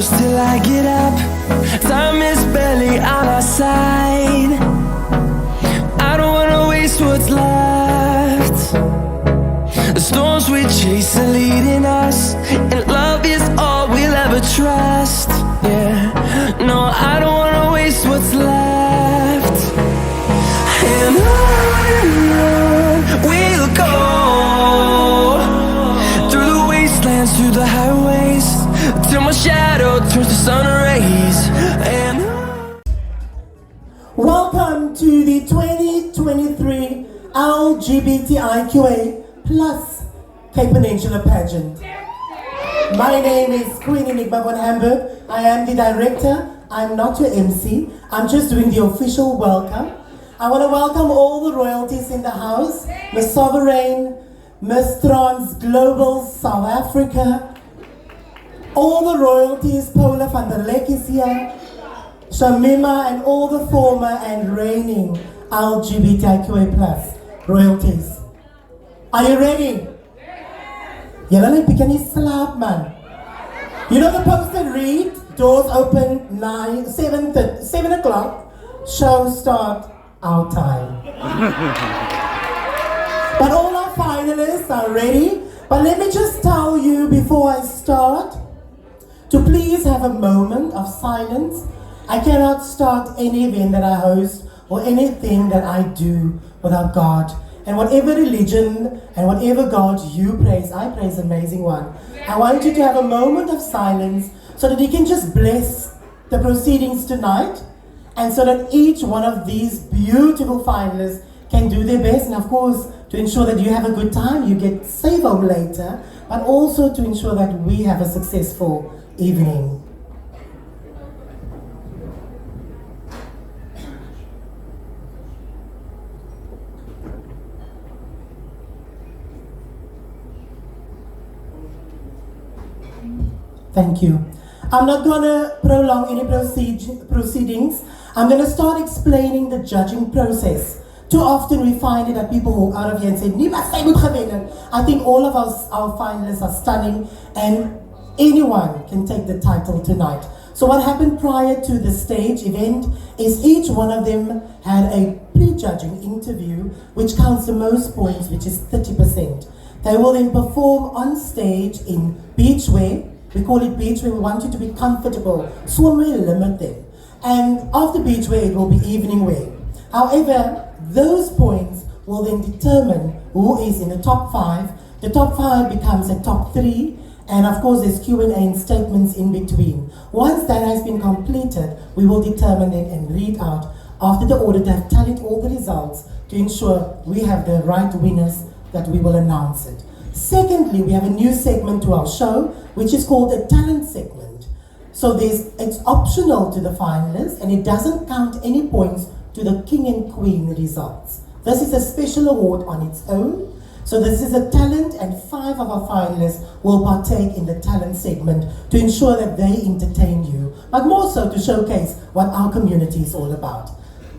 close till I get up. Time is barely on our side. I don't wanna waste what's left. The storms we chase are leading us, and love is all we'll ever trust. Yeah, no, I don't wanna waste what's left. And on we'll go, through the wastelands, through the highways, till my shadow turns to sun rays. And welcome to the 2023 LGBTIQA plus Peninsula Pageant. My name is Queen Enigma von Hamburg. I am the director. I'm not your MC. I'm just doing the official welcome. I want to welcome all the royalties in the house. Miss Sovereign, Miss Trans Global South Africa, all the royalties, Paula van der Lek is here, Shamima, and all the former and reigning LGBTIQA plus royalties. Are you ready? Julle lyk bietjie nie slaap man. You know the poster read, doors open 7 o'clock, show start our time. But all our finalists are ready. But let me just tell you before I start to please have a moment of silence. I cannot start any event that I host or anything that I do without God. And whatever religion and whatever God you praise, I praise the amazing one. I want you to have a moment of silence so that you can just bless the proceedings tonight, and so that each one of these beautiful finalists can do their best, and of course to ensure that you have a good time, you get safe home later, but also to ensure that we have a successful evening. Thank you. I'm not going to prolong any proceedings. I'm going to start explaining the judging process. Too often we find it that people walk out of here and say, I think all of our finalists are stunning, and anyone can take the title tonight. So what happened prior to the stage event is each one of them had a pre-judging interview, which counts the most points, which is 30%. They will then perform on stage in beachwear. We call it beachwear. We want you to be comfortable. Swimwear, limit them. And after beachwear, it will be evening wear. However, those points will then determine who is in the top 5. The top 5 becomes a top 3. And of course, there's Q&A and statements in between. Once that has been completed, we will determine it and read out after the auditor have tallied all the results to ensure we have the right winners that we will announce it. Secondly, we have a new segment to our show, which is called a talent segment. So it's optional to the finalists, and it doesn't count any points to the king and queen results. This is a special award on its own. So this is a talent, and 5 of our finalists will partake in the talent segment to ensure that they entertain you, but more so to showcase what our community is all about.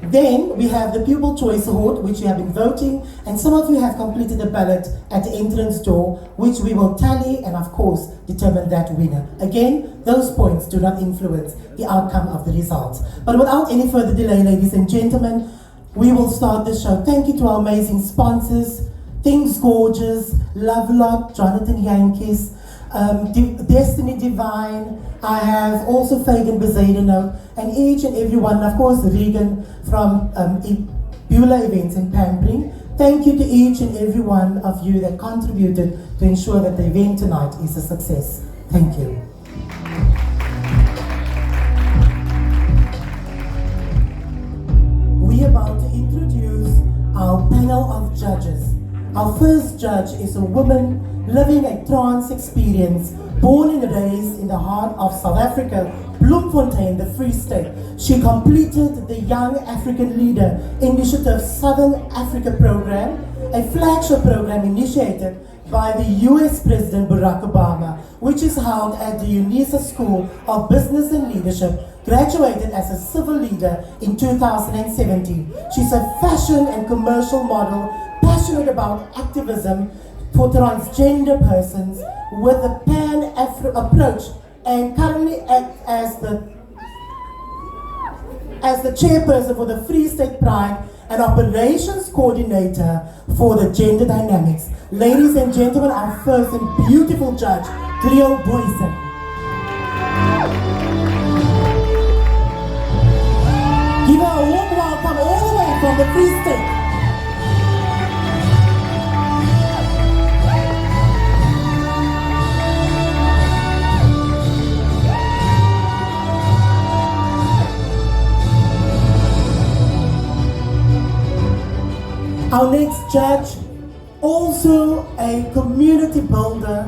Then we have the Pupil Choice Award, which you have been voting, and some of you have completed the ballot at the entrance door, which we will tally and of course determine that winner. Again, those points do not influence the outcome of the results. But without any further delay, ladies and gentlemen, we will start the show. Thank you to our amazing sponsors, Things Gorgeous, Lovelot, Jonathan Yankees, Destiny Divine. I have also Fagan Bezadeno, and each and every one, of course, Regan from Beulah Events in Pampering. Thank you to each and every one of you that contributed to ensure that the event tonight is a success. Thank you. We are about to introduce our panel of judges. Our first judge is a woman living a trans experience, born and raised in the heart of South Africa, Bloemfontein, the Free State. She completed the Young African Leader Initiative Southern Africa program, a flagship program initiated by the US President Barack Obama, which is held at the UNISA School of Business and Leadership. Graduated as a civil leader in 2017. She's a fashion and commercial model, passionate about activism for transgender persons with a pan-Afro approach and currently act as the chairperson for the Free State Pride and operations coordinator for the gender dynamics. Ladies and gentlemen, our first and beautiful judge, Cleo Boyson. Give her a warm welcome all the way from the Free State. Our next judge, also a community builder,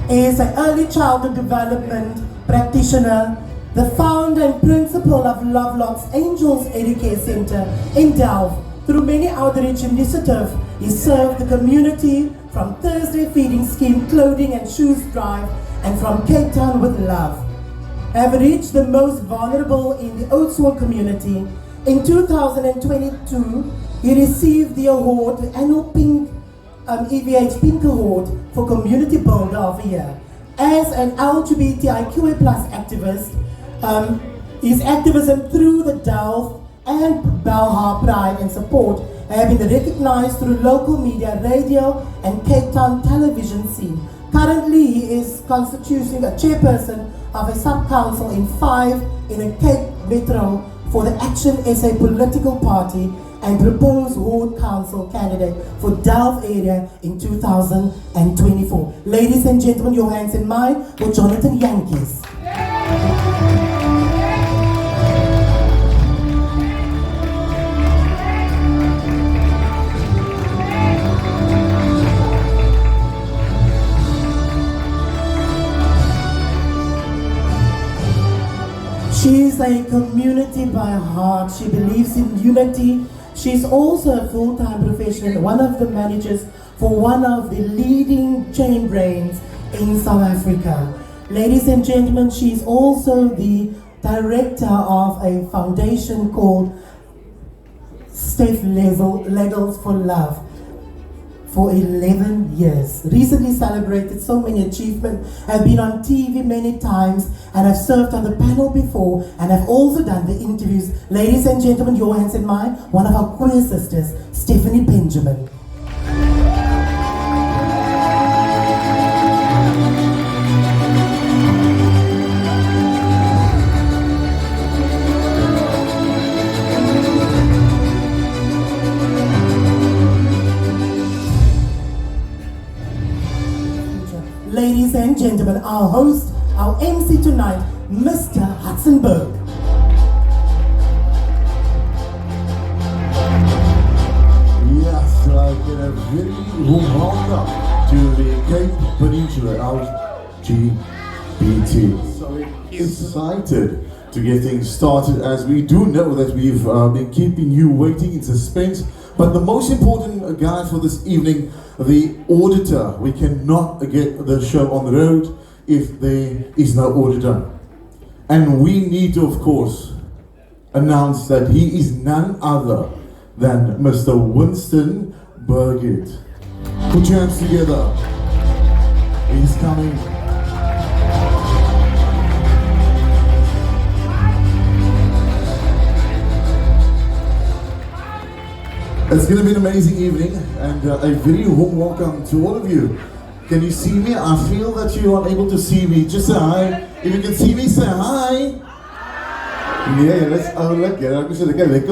is an early childhood development practitioner, the founder and principal of Lovelock's Angels Educare Center in Delft. Through many outreach initiatives, he served the community from Thursday Feeding Scheme, Clothing and Shoes Drive, and from Cape Town with Love. Have reached the most vulnerable in the Oudtshoorn community. In 2022, he received the award, the annual EVH Pink Award for Community Builder of the Year. As an LGBTIQA+ activist, his activism through the Delft and Belhar Pride and support have been recognized through local media, radio and Cape Town television scene. Currently, he is constituting a chairperson of a sub-council in 5 in a Cape Metro for the Action SA political party and proposed ward council candidate for Delft area in 2024. Ladies and gentlemen, your hands in mine for Jonathan Yankees. She's a community by heart. She believes in unity. She's also a full-time professional, one of the managers for one of the leading chain brands in South Africa. Ladies and gentlemen, she's also the director of a foundation called Steph Legals for Love for 11 years. Recently celebrated so many achievements, have been on TV many times, and have served on the panel before, and have also done the interviews. Ladies and gentlemen, your hands in mine, one of our queer sisters, Stephanie Benjamin. Ladies and gentlemen, our host, our MC tonight, Mr. Hudsonberg. Yes, I get a very warm welcome to the Cape Peninsula LGBT. So excited to get things started, as we do know that we've been keeping you waiting in suspense. But the most important guy for this evening, the auditor. We cannot get the show on the road if there is no auditor. And we need to, of course, announce that he is none other than Mr. Winston Burgett. Put your hands together. He's coming. It's going to be an amazing evening, and a very warm welcome to all of you. Can you see me? I feel that you are able to see me. Just say hi. If you can see me, say hi. Yeah, let's look at it.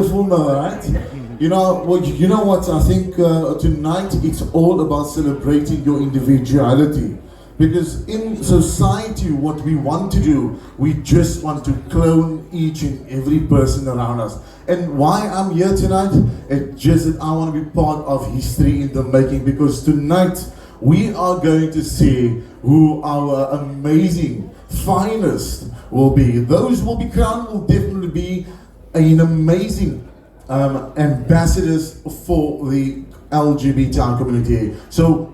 You know what? I think tonight it's all about celebrating your individuality. Because in society, what we want to do, we just want to clone each and every person around us. And why I'm here tonight? It's just that I want to be part of history in the making. Because tonight, we are going to see who our amazing finest will be. Those who will be crowned will definitely be an amazing ambassadors for the LGBTI community. So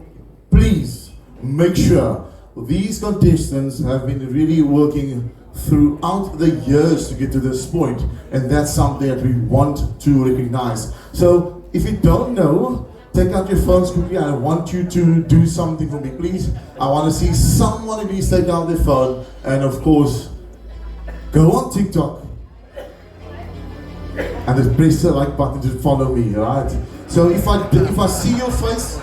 please make sure these contestants have been really working throughout the years to get to this point, and that's something that we want to recognize. So if you don't know take out your phones quickly. I want you to do something for me, please. I want to see someone of you take out their phone and, of course, go on TikTok and just press the like button to follow me, alright? So if I see your face,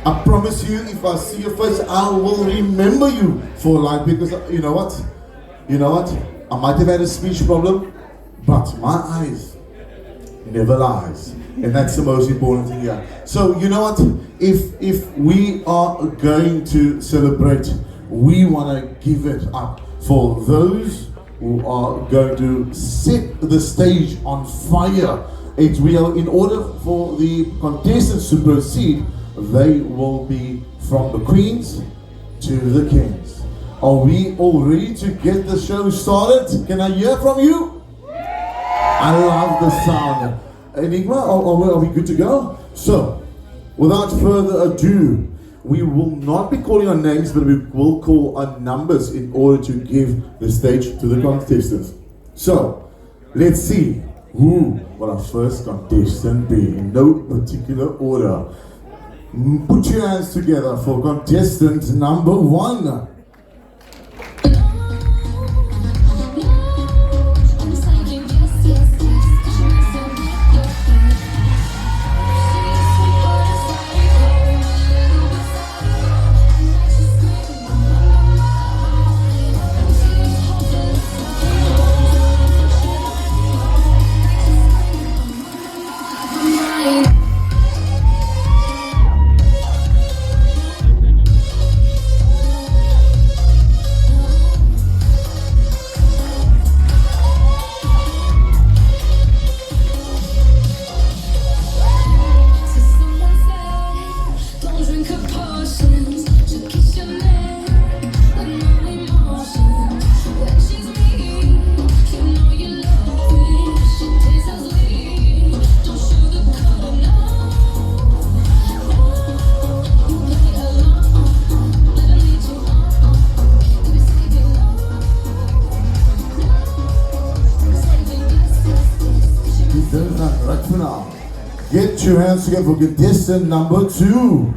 I promise you, if I see your face, I will remember you for life, because you know what? I might have had a speech problem, but my eyes never lies. And that's the most important thing here. So you know what? If we are going to celebrate, we want to give it up for those who are going to set the stage on fire. In order for the contestants to proceed, they will be from the queens to the kings. Are we all ready to get the show started? Can I hear from you? I love the sound. Enigma, are we good to go? So, without further ado, we will not be calling on names, but we will call on numbers in order to give the stage to the contestants. So, let's see who will our first contestant be, in no particular order. Put your hands together for contestant number 1. Get your hands together for contestant number 2.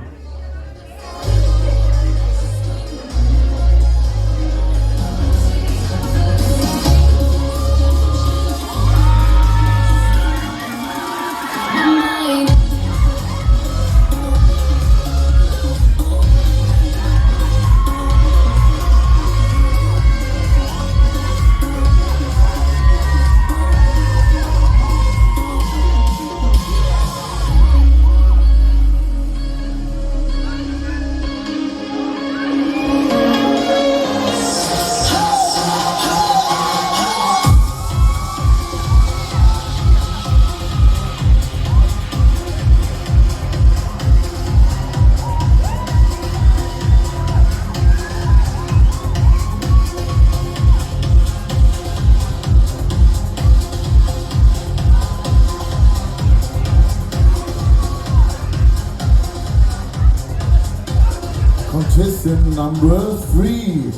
Contestant number 3.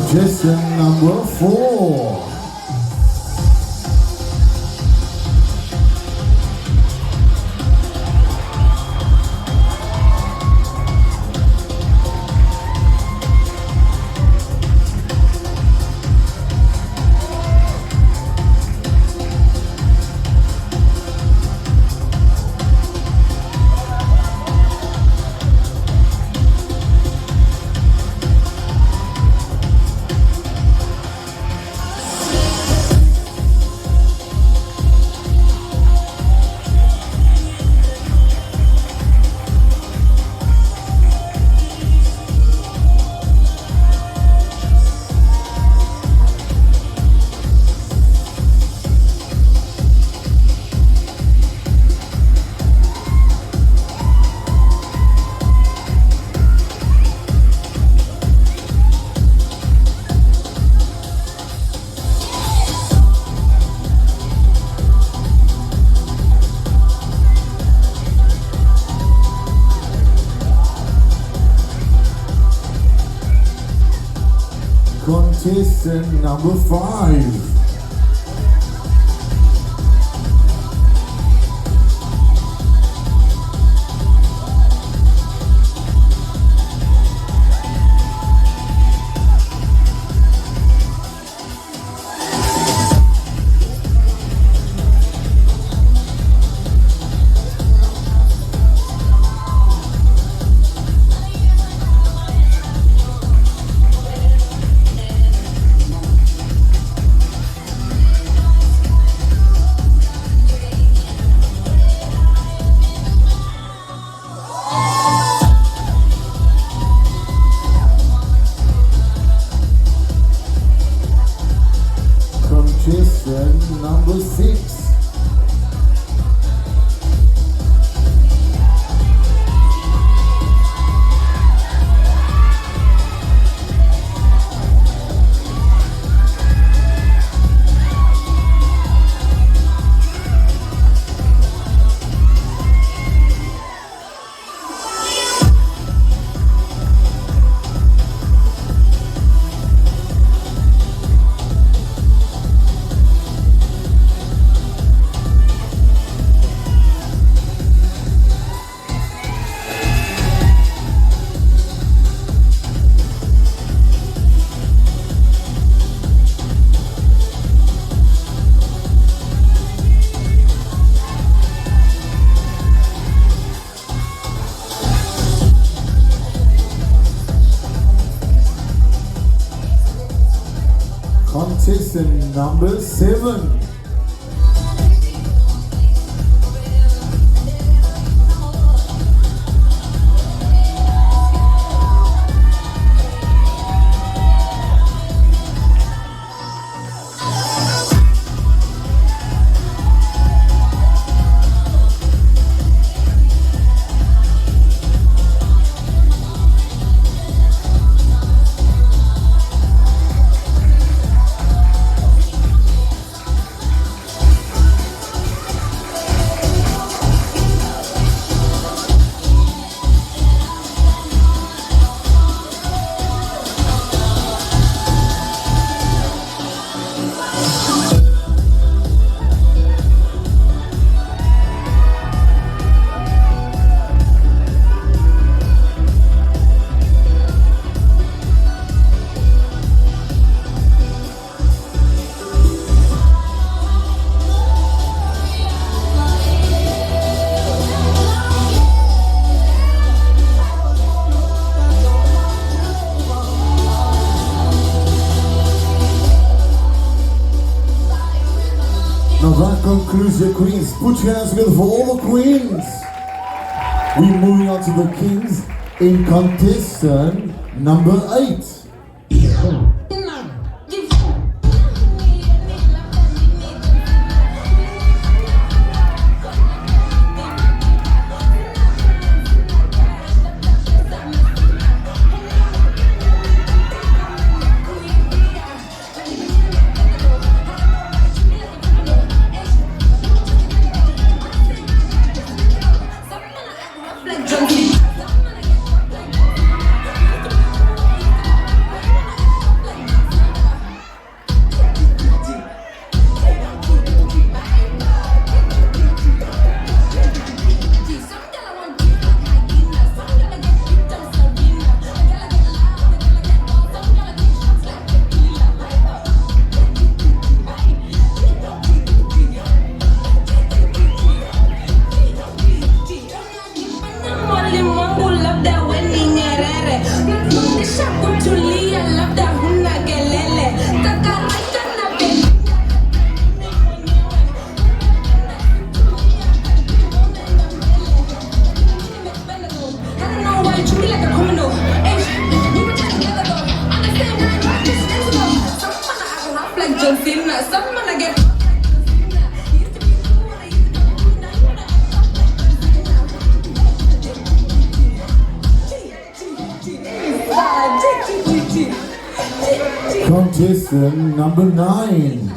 Contestant number 4. Contestant number 5. Contestant number 6. Contestant number 7. Now that concludes the Queens. Put your hands together for all the Queens. We're moving on to the Kings in contestant number 8. contestant number 9.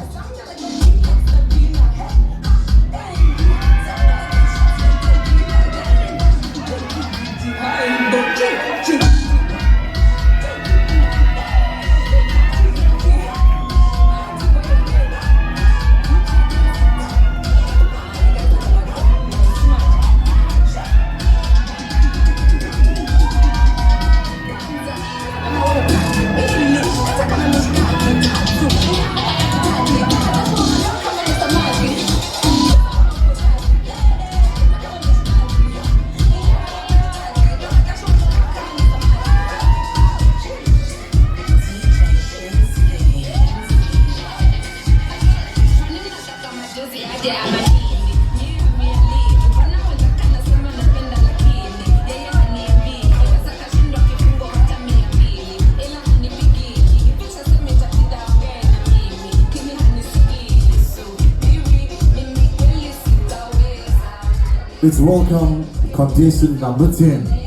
Let's welcome contestant number 10.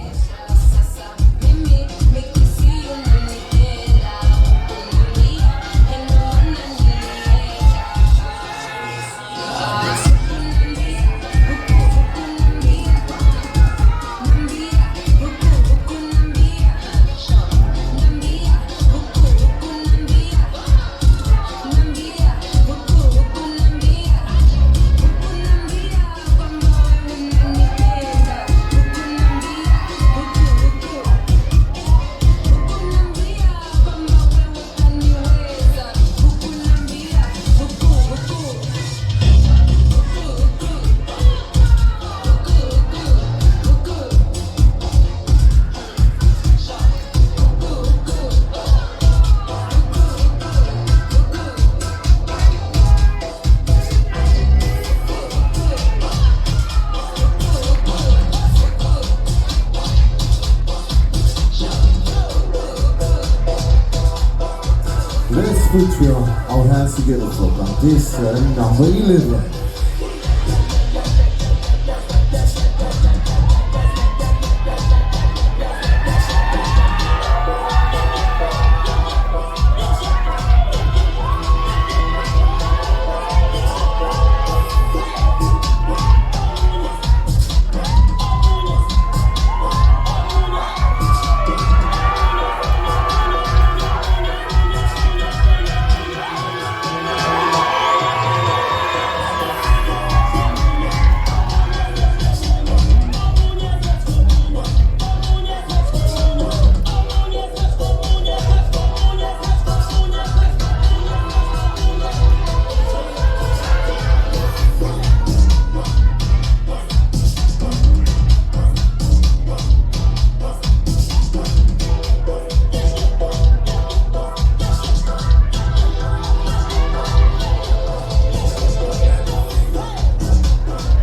Let's put our hands together for contestant number 11.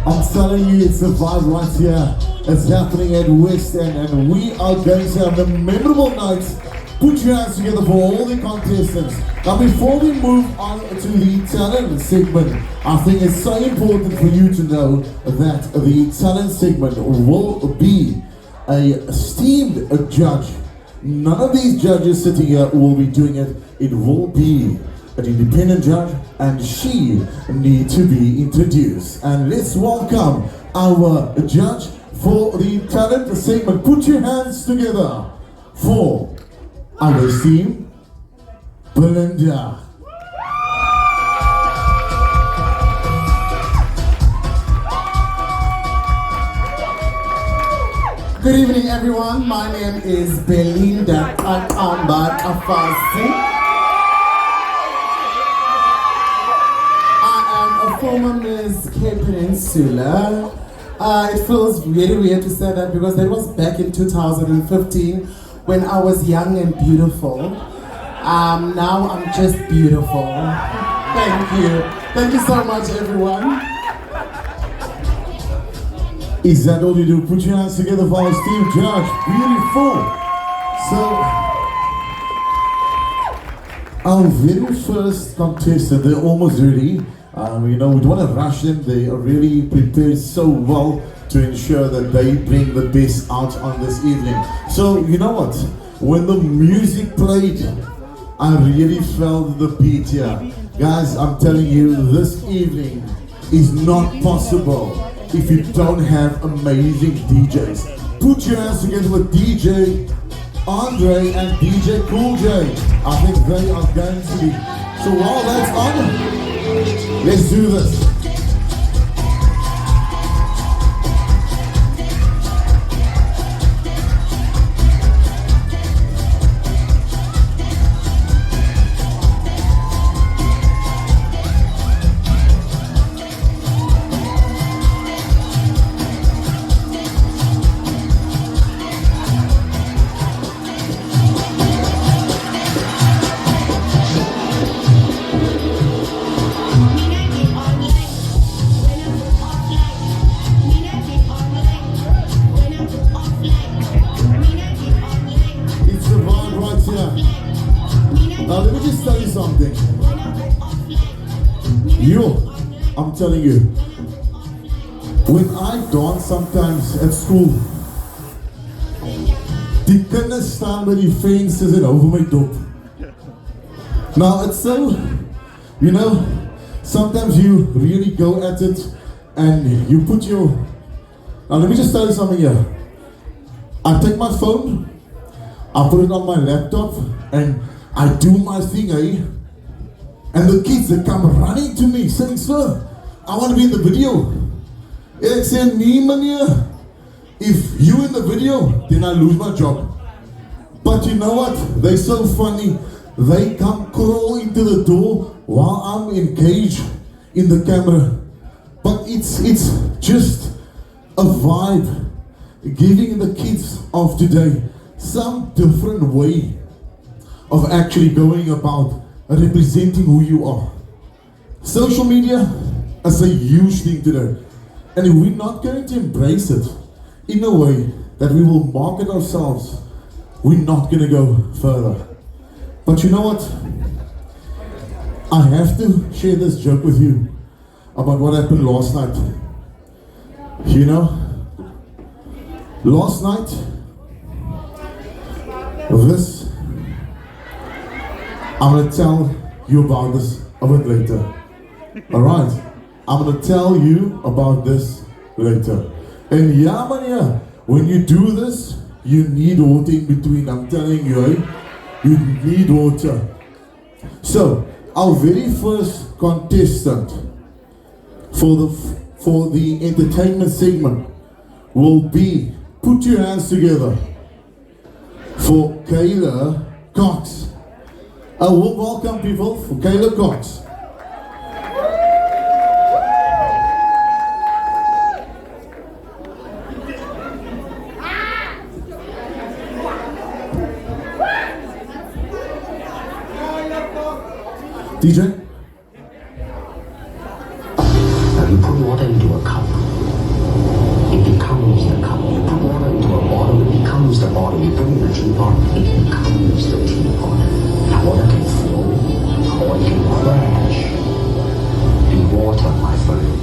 I'm telling you, it's a vibe right here. It's happening at West End, and we are going to have a memorable night. Put your hands together for all the contestants. Now, before we move on to the talent segment, I think it's so important for you to know that the talent segment will be a esteemed judge. None of these judges sitting here will be doing it. It will be an independent judge, and she needs to be introduced. And let's welcome our judge for the talent segment. Put your hands together for our esteemed Belinda. Good evening, everyone. My name is Belinda Kakamba Kafasi. Former Miss Peninsula. It feels really weird to say that because that was back in 2015 when I was young and beautiful. Now I'm just beautiful. Thank you. Thank you so much, everyone. Is that all you do? Put your hands together for our Steve Judge. Beautiful. So, our very first contestant, they're almost ready. We don't want to rush them. They are really prepared so well to ensure that they bring the best out on this evening. So, you know what? When the music played, I really felt the beat here. Guys, I'm telling you, this evening is not possible if you don't have amazing DJs. Put your hands together with DJ Andre and DJ Cool J. I think they are going to be. So while that's on, let's do this. Let me just tell you something. I'm telling you, when I dance sometimes at school, die kinders staan by die vensters en hou vir my dop. Now it's so, you know, sometimes you really go at it and you put your, now let me just tell you something here. I take my phone, I put it on my laptop and I do my thing, eh? And the kids, they come running to me saying, "Sir, I want to be in the video." And I say, "Nee, meneer, if you in the video, then I lose my job." But you know what? They're so funny. They come crawl into the door while I'm engaged in the camera. But it's just a vibe, giving the kids of today some different way of actually going about representing who you are. Social media is a huge thing today, and we're not going to embrace it in a way that we will market ourselves. We're not going to go further. But you know what? I have to share this joke with you about what happened last night. You know, last night, this, I'm going to tell you about this a bit later. Alright, I'm going to tell you about this later. And yeah, man, when you do this, you need water in between. I'm telling you, eh? You need water. So, our very first contestant for the entertainment segment will be, put your hands together, for Kayla Cox. A warm welcome, people, for Kayla Cox. DJ? Now you put water into a cup, it becomes the cup. You put water into a bottle, it becomes the bottle. You put it in a teapot, it becomes the teapot. Water can flow, or it can crash. Be water, my friend.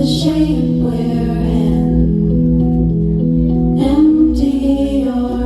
Shape we're in, empty your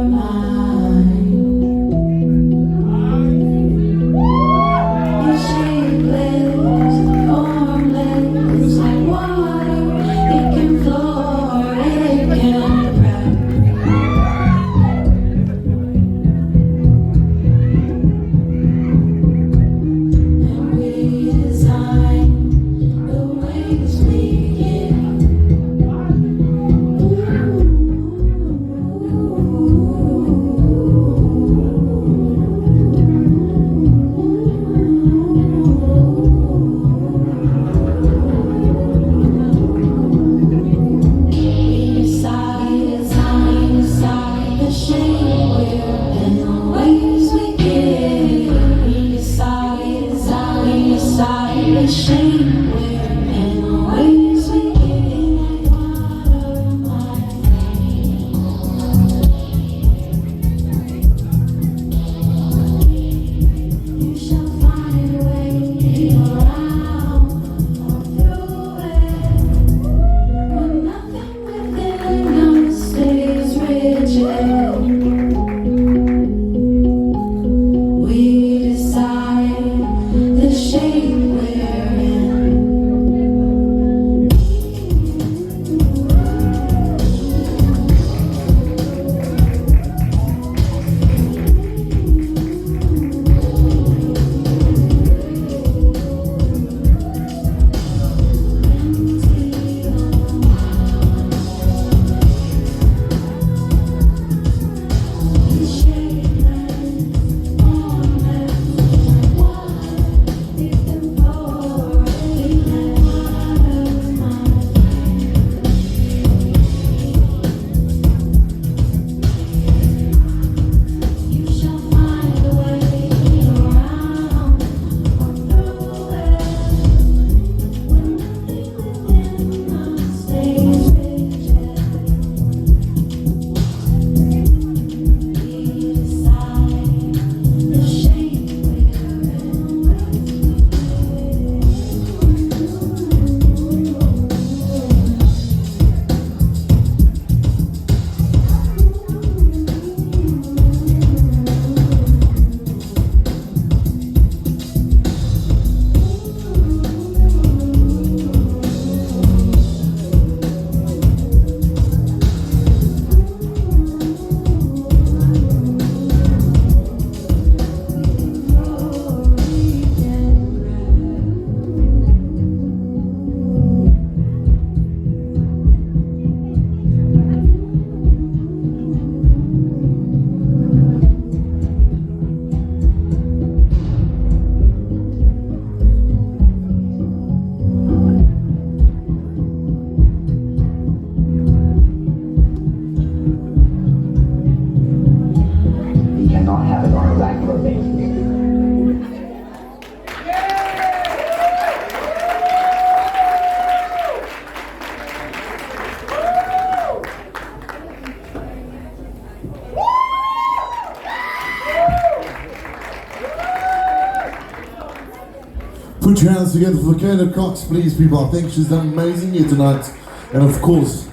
Put your hands together for Kayla Cox, please, people. I think she's done amazing here tonight. And of course,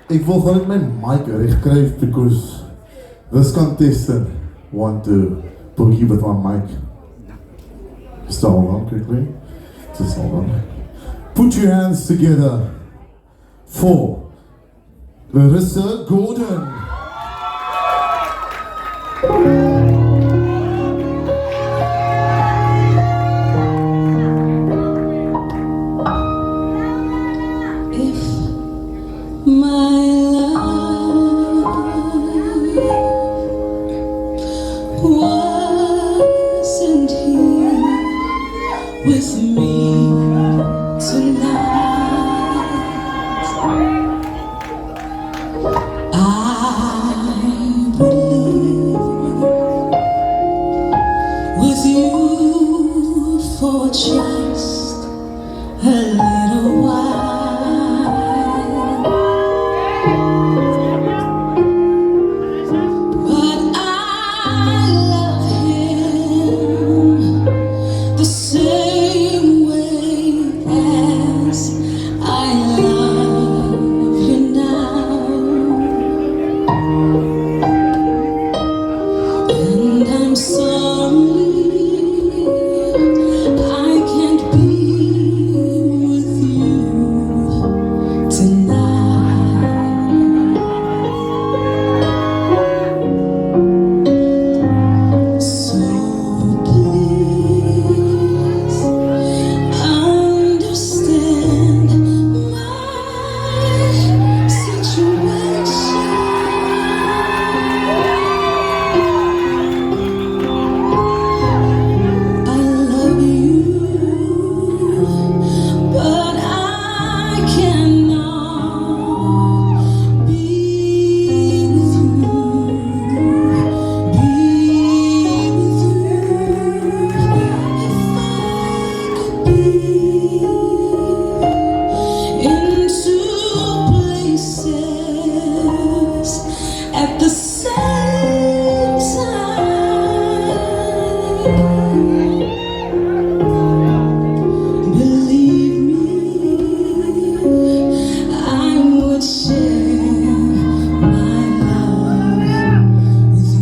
ek wil gaan met my mic regkry because this contestant want to boogie with my mic. Just hold on quickly. Just hold on. Put your hands together for Larissa Gordon. Wasn't here with me tonight. I believe with you for just a little while. But I love him the same way as I love you now. And I'm sorry I can't be with you tonight. So please understand my situation. I love you, but I cannot be with you. Be with you if I could be in two places at the same time. Believe me, I would share my love with you.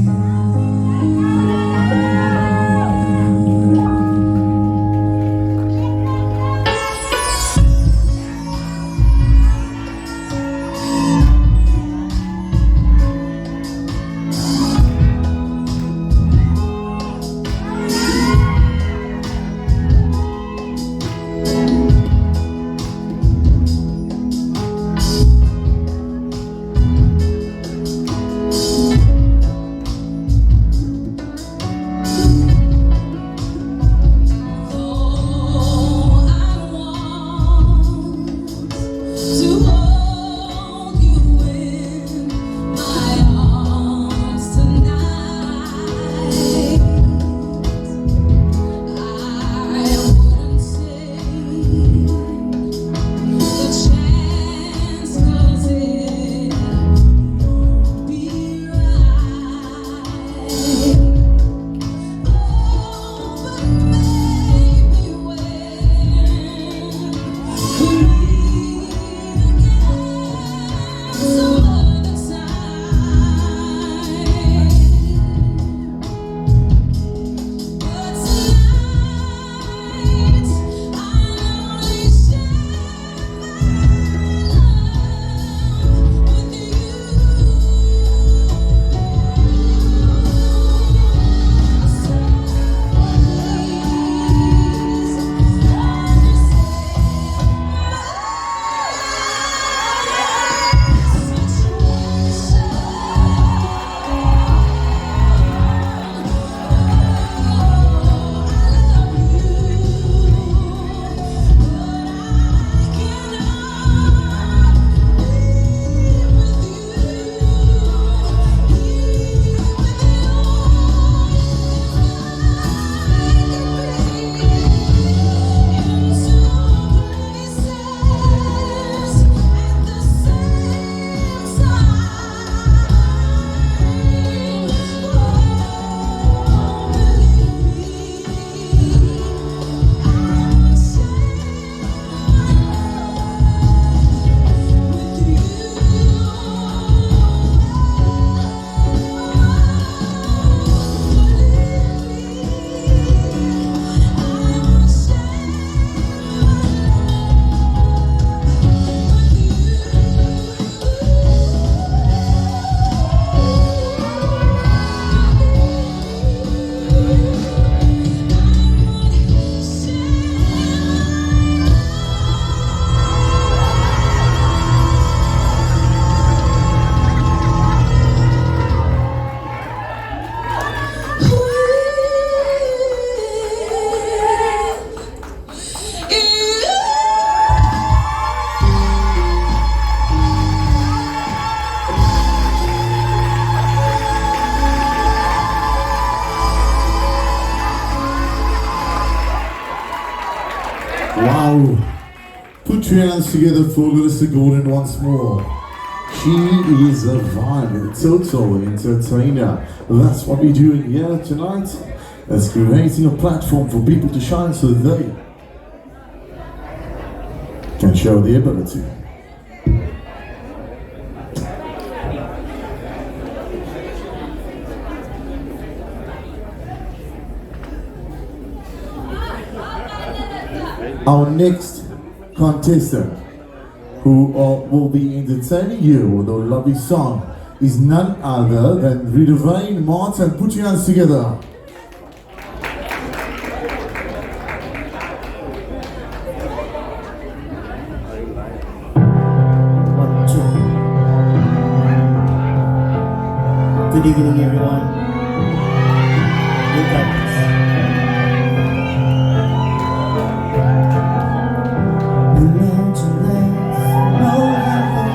your hands together for Larissa Gordon once more. She is a vibe, a total entertainer. That's what we're doing here tonight. That's creating a platform for people to shine so they can show the ability. Our next contestant, who will be entertaining you with a lovely song, is none other than Redivine Martin. Put your hands together. One, two. Good evening, everyone. Look at this. Imagine there's no heaven.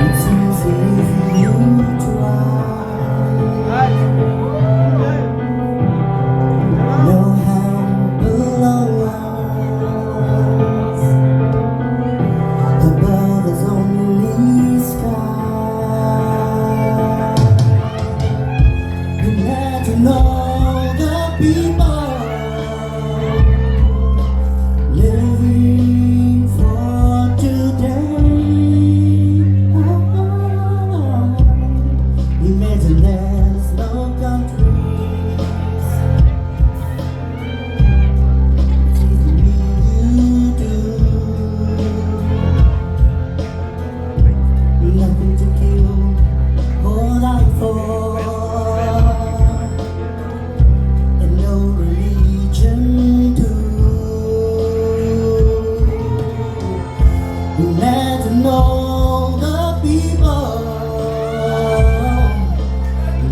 It's easy for you to try. No hell below us. Above is only sky. Imagine all the people living for today. Imagine there's no countries. It's easy you do. Nothing to kill or die for, and no religion too. Imagine all the people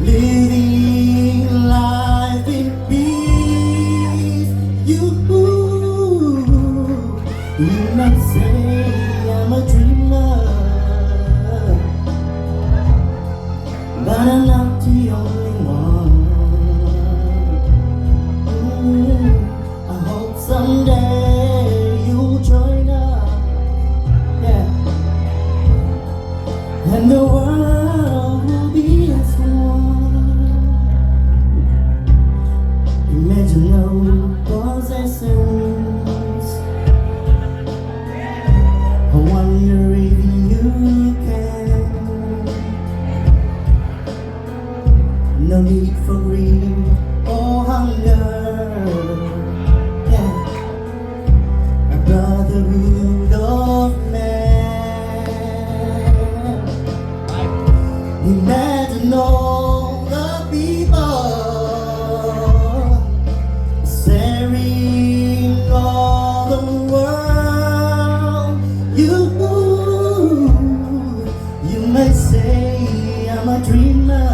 living life in peace. You might say I'm a dreamer, but I'm not the only one. I hope someday you'll join us, yeah, and the world will be as one. Imagine no possessions. I wonder if you can. No need for greed or hunger, yeah. A brotherhood of man. Imagine all the people sharing all the world. You may say I'm a dreamer,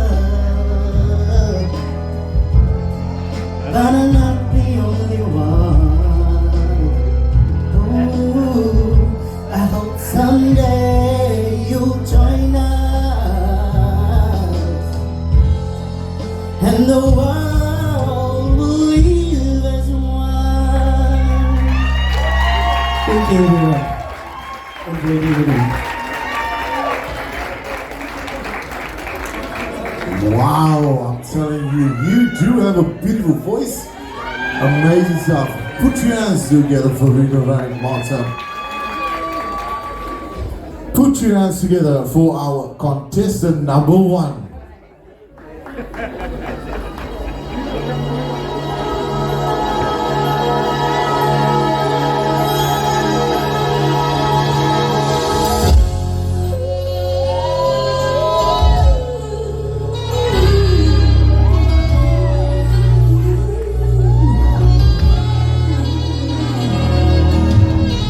but I'm not the only one. Ooh, I hope someday you'll join us, and the world will live as one. Thank you, everyone. Thank you, everyone. Wow, I'm telling you, you do have a beautiful voice. Amazing stuff. Put your hands together for Redivine Martin. Put your hands together for our contestant number one. I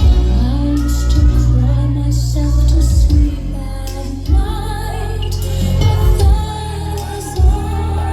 used to cry myself to sleep at night, but that was all.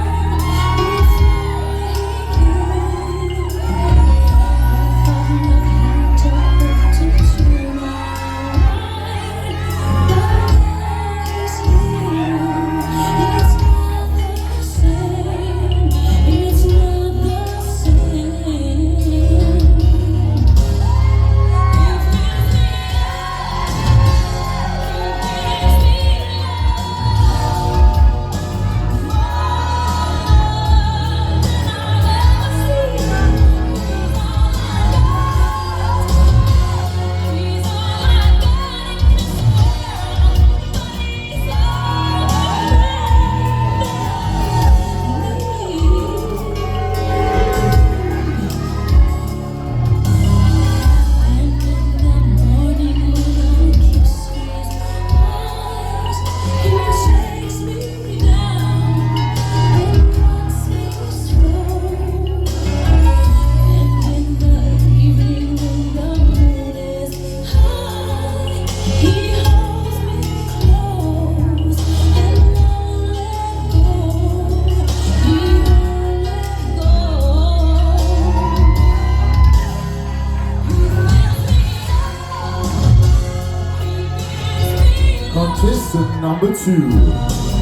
Contestant number 2.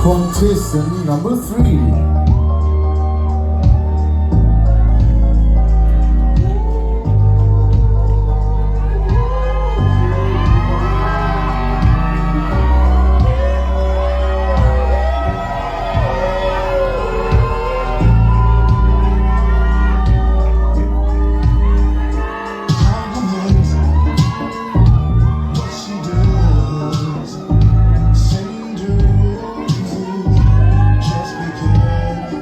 Contestant number 3. Just because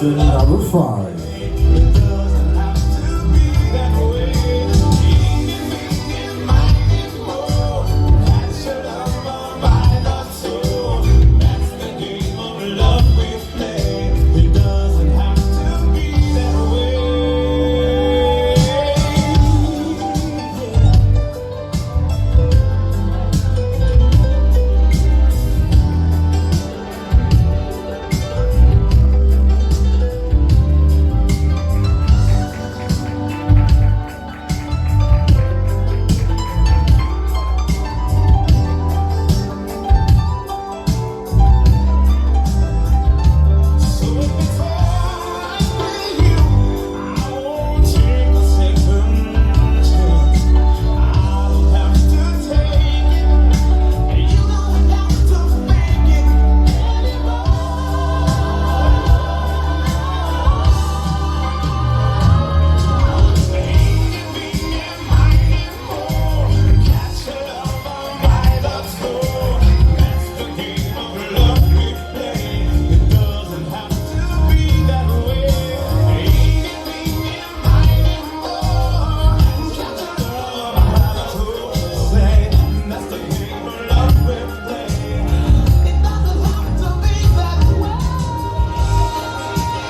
Congestion number 5.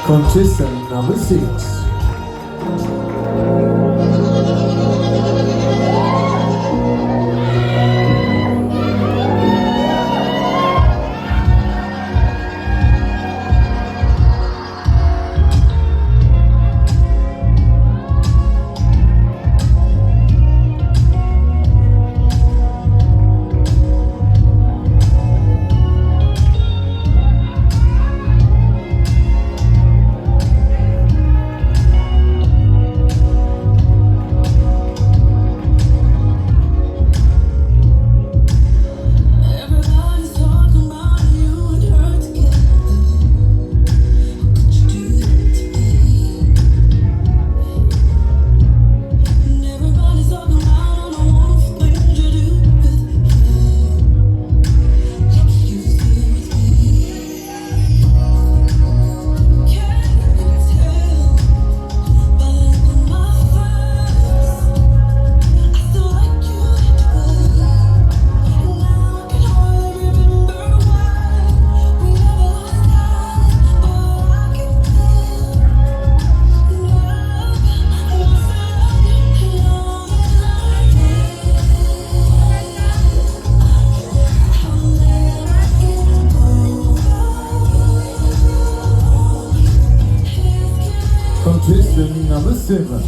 Contestant number 6. Contestant number 7.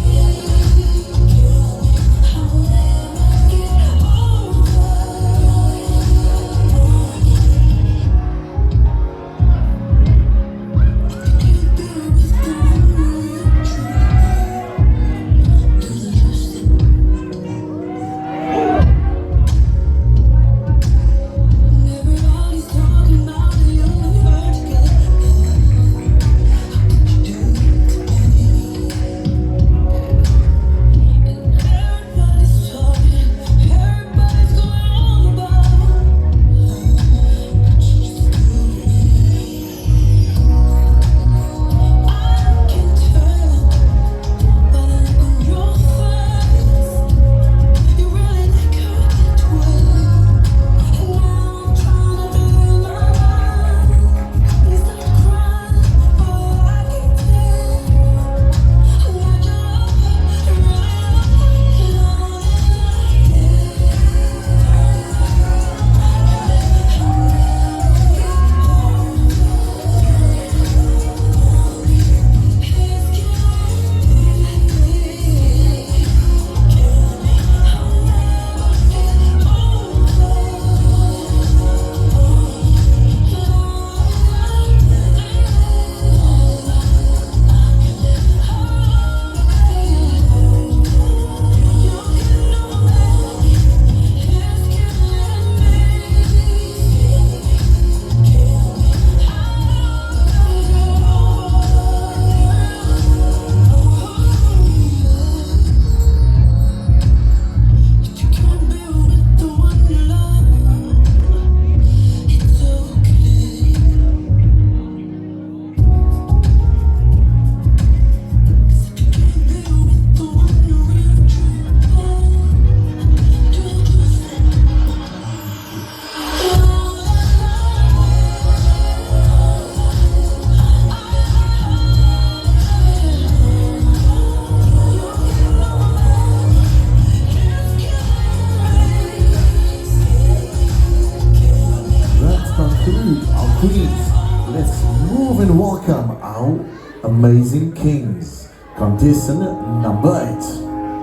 queens, let's move and welcome our amazing kings. Contestant number 8.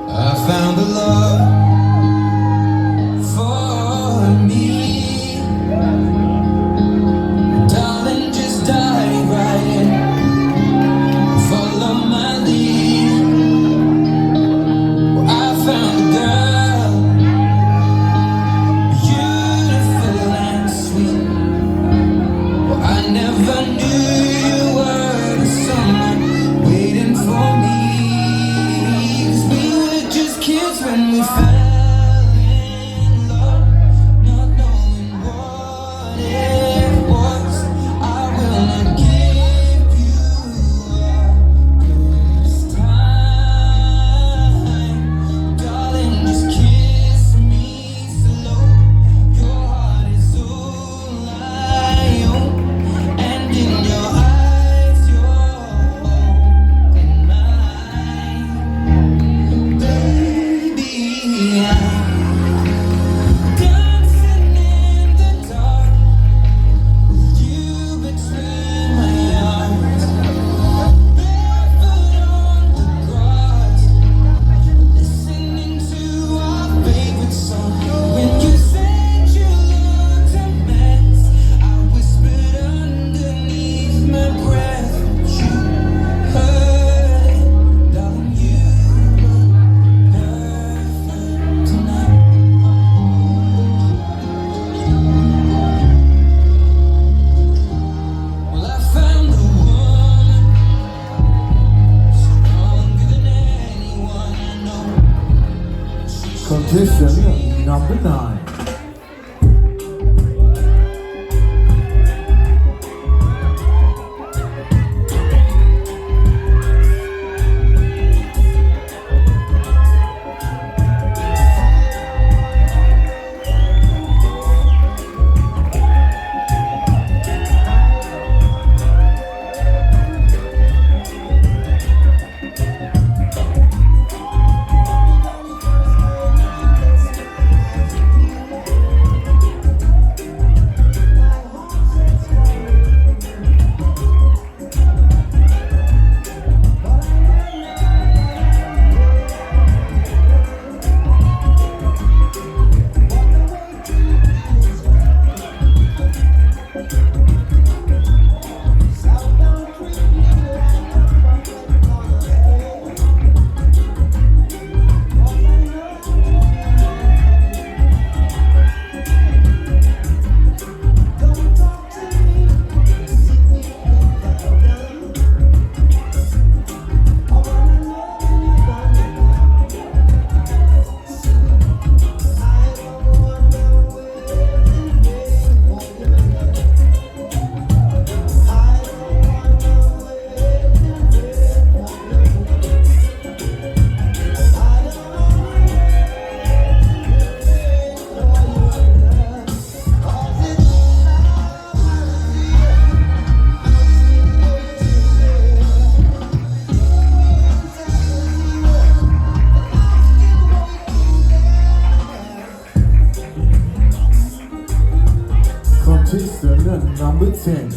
I found a love for me. Darling, just dive right in. Follow my lead. Well, I found a girl, beautiful and sweet. Well, I never knew you were the someone waiting for me. 'Cause we were just kids when we fell in love, not knowing what it was. I will not give you up this time. Darling, just kiss me slow. Your heart is all I own, and in your eyes you're holding mine. Baby, I'm dancing in the dark with you between my arms, barefoot on the grass, listening to our favorite song. When you said you looked a mess, I whispered underneath my breath, but you heard it, darling. You look perfect tonight. Well, I found the woman stronger than anyone I know. She's Contestant number 9. Contestant number 10.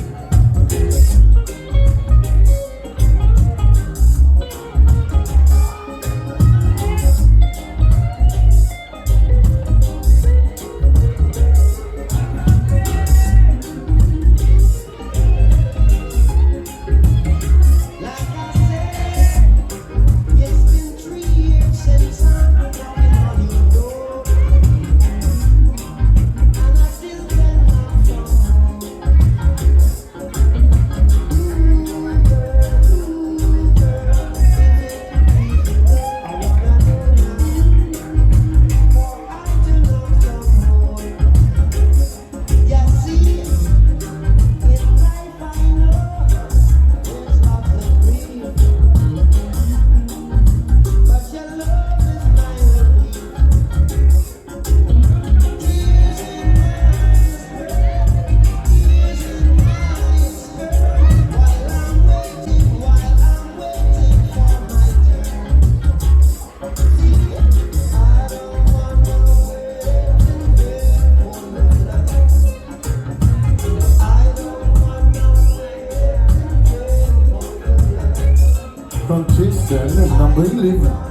number 11.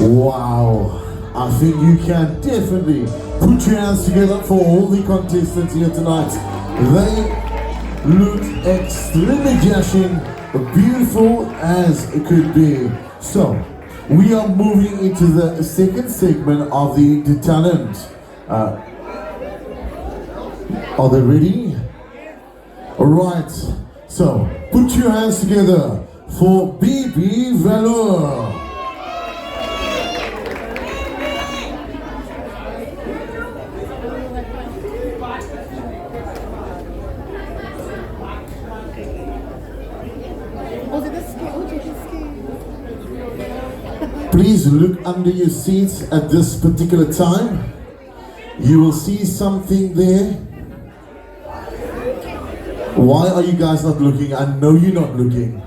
Wow, I think you can definitely put your hands together for all the contestants here tonight. They look extremely dashing, beautiful as it could be. So, we are moving into the second segment of the talent. Are they ready? Alright, so put your hands together for BB Valor. Please look under your seats at this particular time. You will see something there. Why are you guys not looking? I know you're not looking.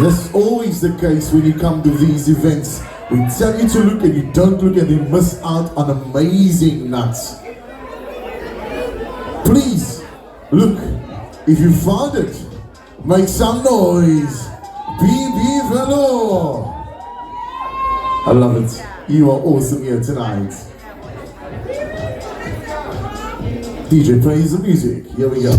That's always the case when you come to these events. We tell you to look and you don't look and you miss out on amazing nuts. Please, look. If you found it, make some noise. BB Valor. I love it. You are awesome here tonight. DJ plays the music. Here we go.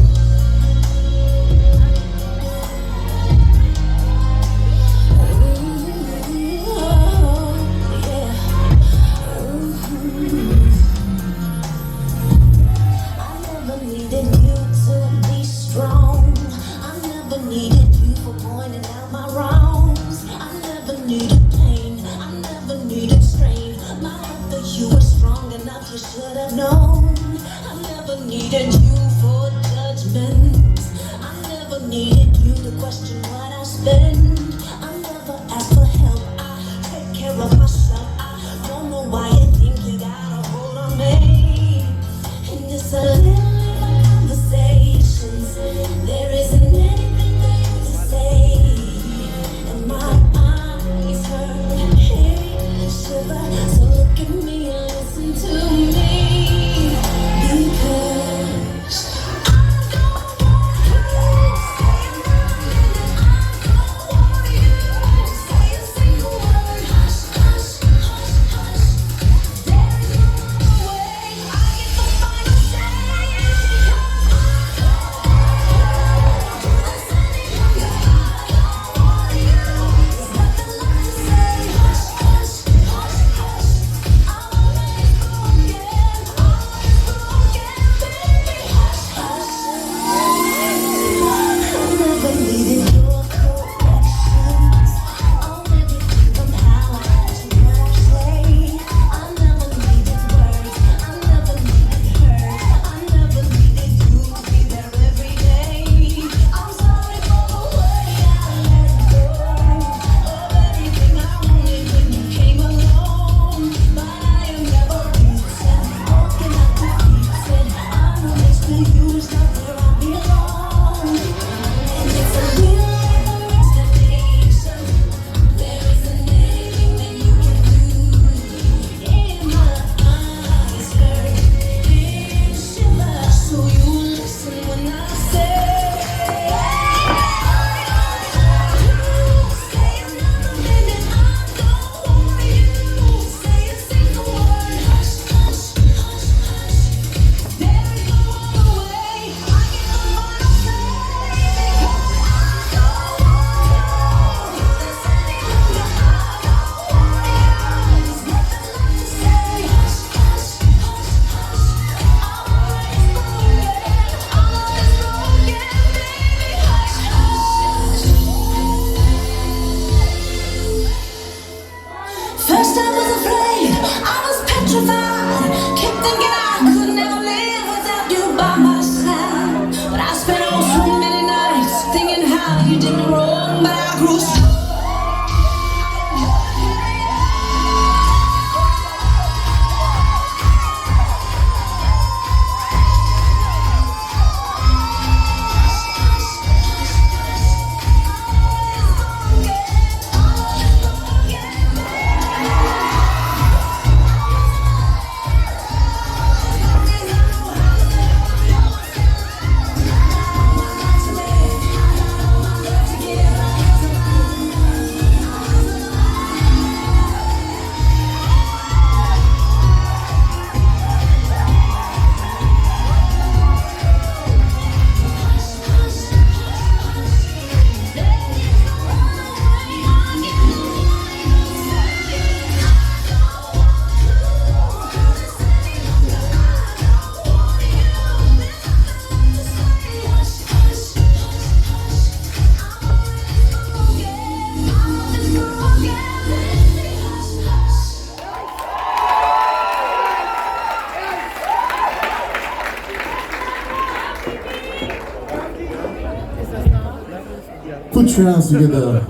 Put your hands together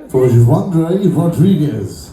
for Juandre Rodriguez.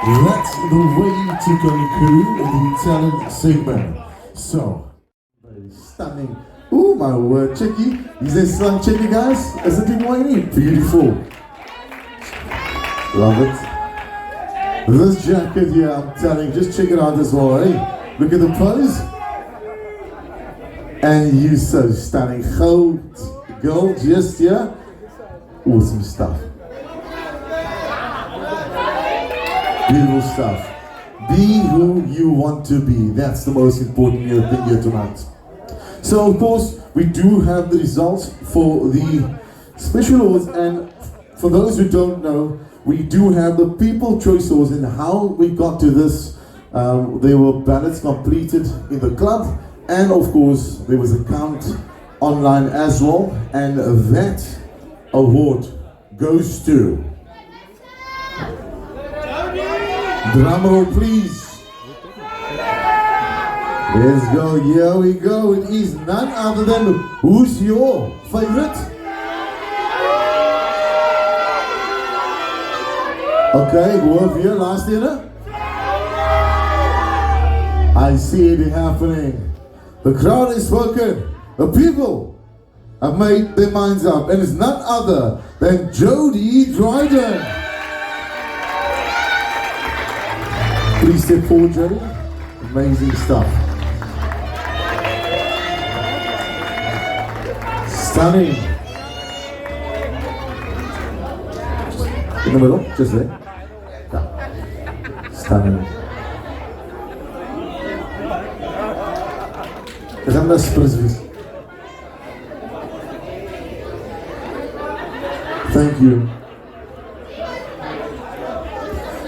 That's the way to conclude the talent segment. So, very stunning. Oh my word, Chicky. Is this some Chicky, guys? Isn't it whiny? Beautiful. Love it. This jacket here, I'm telling, just check it out as well, eh? Look at the pose. And you so stunning. Gold, just here. Awesome stuff. Beautiful stuff. Be who you want to be. That's the most important thing here tonight. So of course, we do have the results for the special awards, and for those who don't know, we do have the People Choice Awards. And how we got to this, there were ballots completed in the club, and of course there was a count online as well, and that award goes to... Drum roll, please. Let's go, here we go. It is none other than, who's your favorite? Okay, go over here, last dinner. I see it happening. The crowd is spoken. The people have made their minds up, and it's none other than Jodie Dryden. Please step forward, Jodie. Amazing stuff. Stunning. In the middle, just there. Yeah. Stunning. Thank you.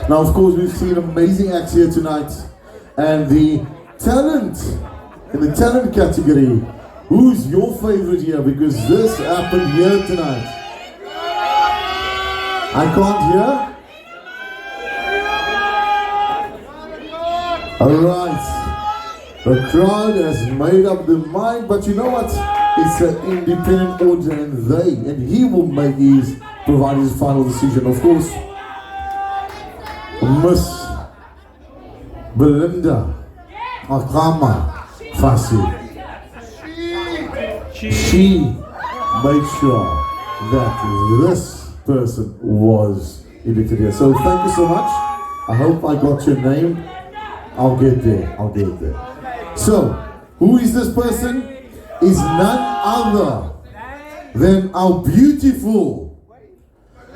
Now, of course, we've seen amazing acts here tonight, and the talent, in the talent category, who's your favorite here? Because this happened here tonight. I can't hear. All right. The crowd has made up their mind, but you know what? It's an independent order, and he will provide his final decision. Of course, Miss Belinda Akama Fasi. She made sure that this person was elected here. So thank you so much. I hope I got your name. I'll get there. So, who is this person? Is none other than our beautiful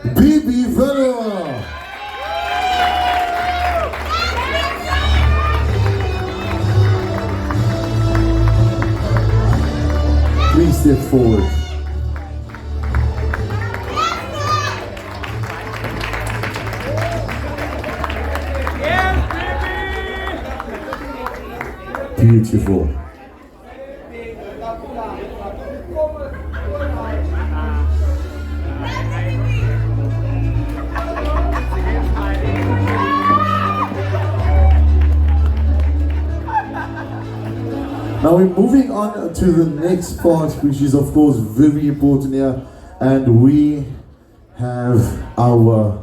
Bibi Vella. Please step forward. Beautiful. Now we're moving on to the next part, which is of course very important here, and we have our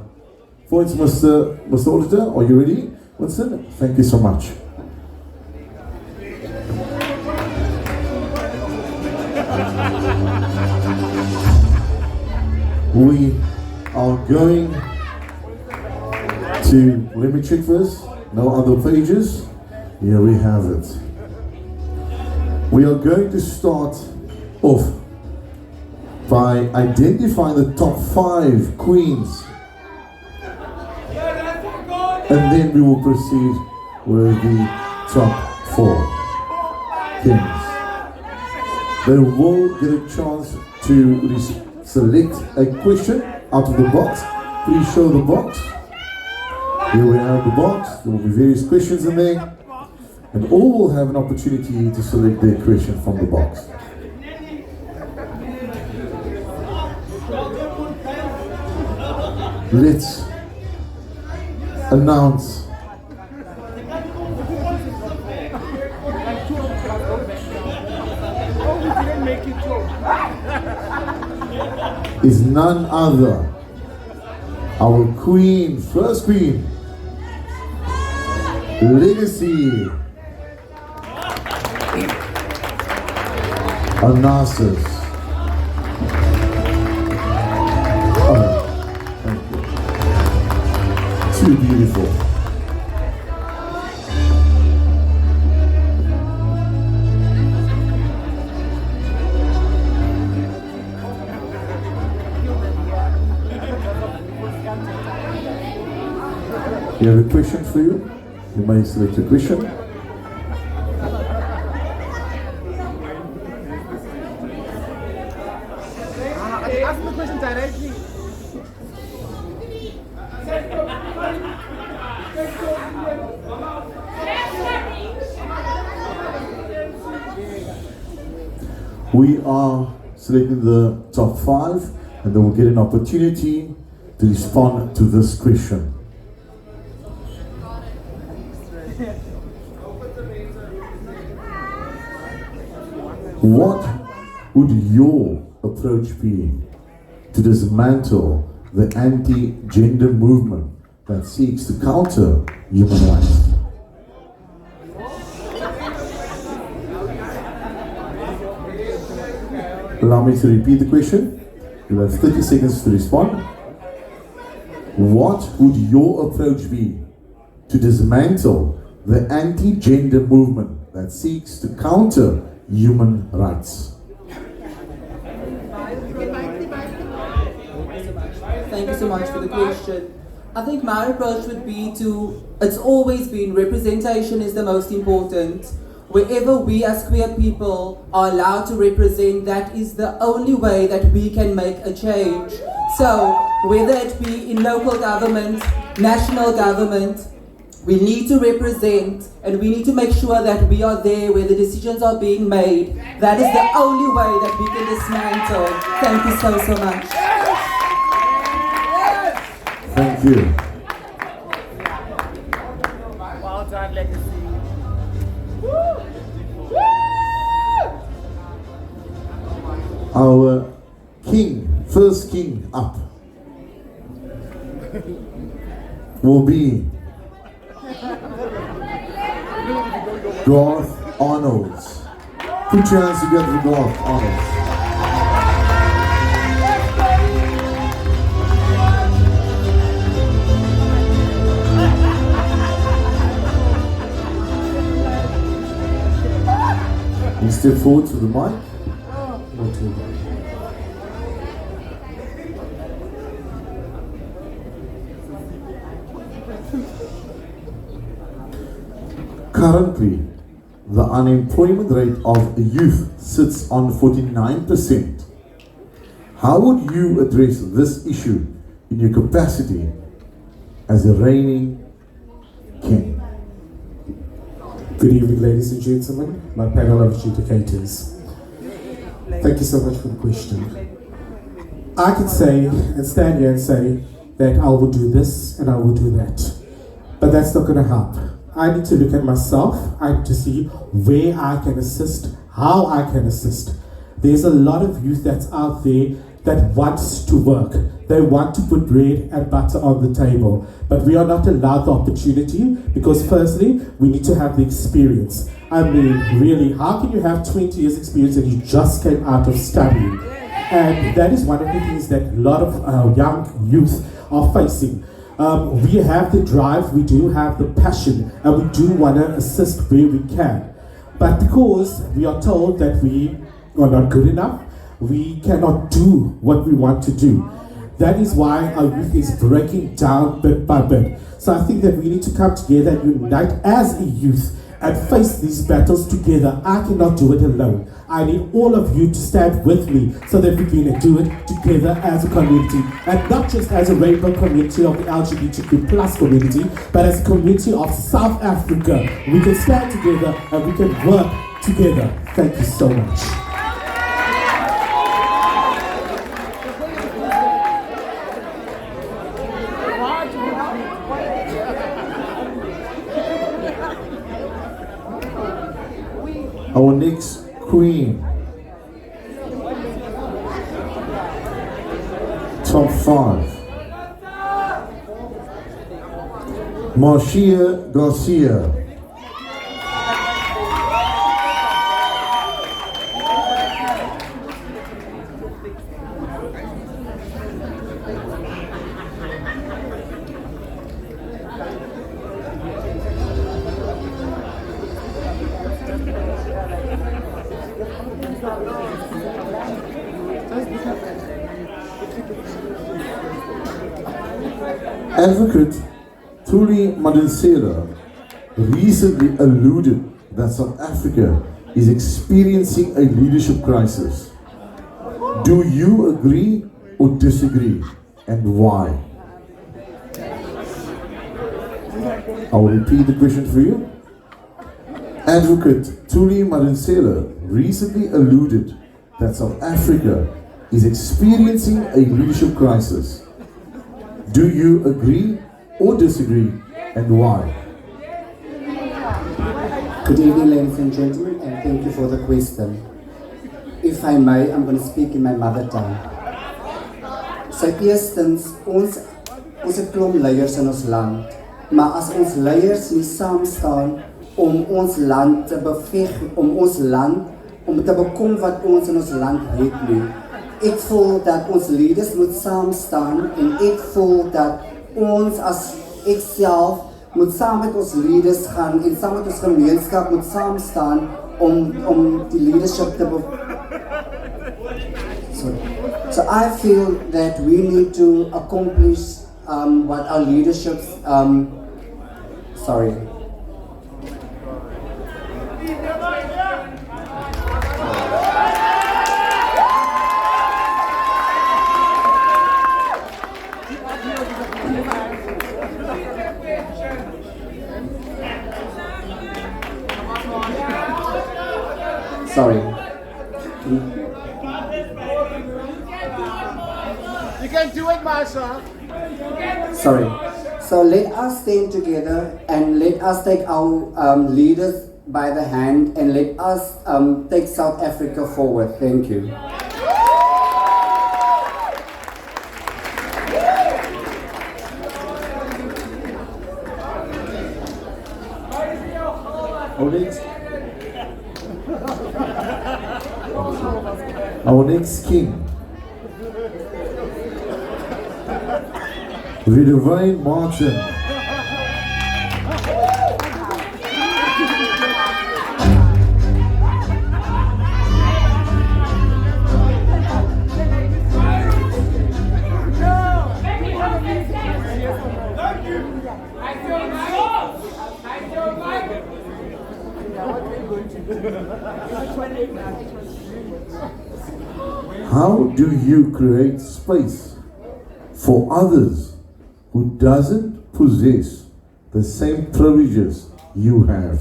points, Mr. Auditor. Are you ready, Winston? Thank you so much. We are going to, let me check first, no other pages. Here we have it. We are going to start off by identifying the top 5 queens, and then we will proceed with the top 4 kings. They will get a chance to select a question out of the box. Please show the box. Here we have the box. There will be various questions in there, and all will have an opportunity to select their question from the box. Let's announce is none other our queen, first queen, Legacy Onassis. Oh, thank you. Too beautiful. We have a question for you. You may select a question. Ask the question directly. We are selecting the top 5 and they will get an opportunity to respond to this question. What would your approach be to dismantle the anti-gender movement that seeks to counter human rights? Allow me to repeat the question. You have 30 seconds to respond. What would your approach be to dismantle the anti-gender movement that seeks to counter human rights? Thank you so much for the question. I think my approach would be it's always been representation is the most important. Wherever we as queer people are allowed to represent, that is the only way that we can make a change. So, whether it be in local government, national government, we need to represent and we need to make sure that we are there where the decisions are being made. That is the only way that we can dismantle. Thank you so much. Thank you. Well done, Legacy. Our king, first king up, will be Garth Arnolds. Put your hands together for Garth Arnolds. You step forward to the mic. Currently, the unemployment rate of youth sits on 49%. How would you address this issue in your capacity as a reigning king? Good evening, ladies and gentlemen, my panel of adjudicators. Thank you so much for the question. I could say and stand here and say that I will do this and I will do that, but that's not going to help. I need to look at myself. I need to see where I can assist, how I can assist. There's a lot of youth that's out there that wants to work. They want to put bread and butter on the table, but we are not allowed the opportunity because firstly, we need to have the experience. I mean, really, how can you have 20 years experience and you just came out of studying? And that is one of the things that a lot of young youth are facing. We have the drive, we do have the passion, and we do want to assist where we can. But because we are told that we are not good enough, we cannot do what we want to do. That is why our youth is breaking down bit by bit. So I think that we need to come together and unite as a youth and face these battles together. I cannot do it alone. I need all of you to stand with me so that we can do it together as a community. And not just as a rainbow community of the LGBTQ plus community, but as a community of South Africa. We can stand together and we can work together. Thank you so much. Our next queen. Top 5. Marcia Garcia. Advocate Thuli Madonsela recently alluded that South Africa is experiencing a leadership crisis. Do you agree or disagree, and why? I will repeat the question for you. Advocate Thuli Madonsela recently alluded that South Africa is experiencing a leadership crisis. Do you agree or disagree, and why? Good evening, ladies and gentlemen, and thank you for the question. If I may, I'm going to speak in my mother tongue. So eerstens, ons het klomp leiers in ons land, maar as ons leiers nie saam staan om ons land te beveg, om te bekom wat ons in ons land het nie. Ek voel dat ons leaders moet saam staan en ek voel dat ons as ek self moet saam met ons leaders gaan en saam met ons gemeenskap moet saam staan om die leadership te So I feel that we need to accomplish what our leaderships sorry. Sorry. You can do it, Marsha. Sorry. So let us stand together and let us take our leaders by the hand and let us take South Africa forward. Thank you. Our next king, Redivine Martin. How do you create space for others who doesn't possess the same privileges you have?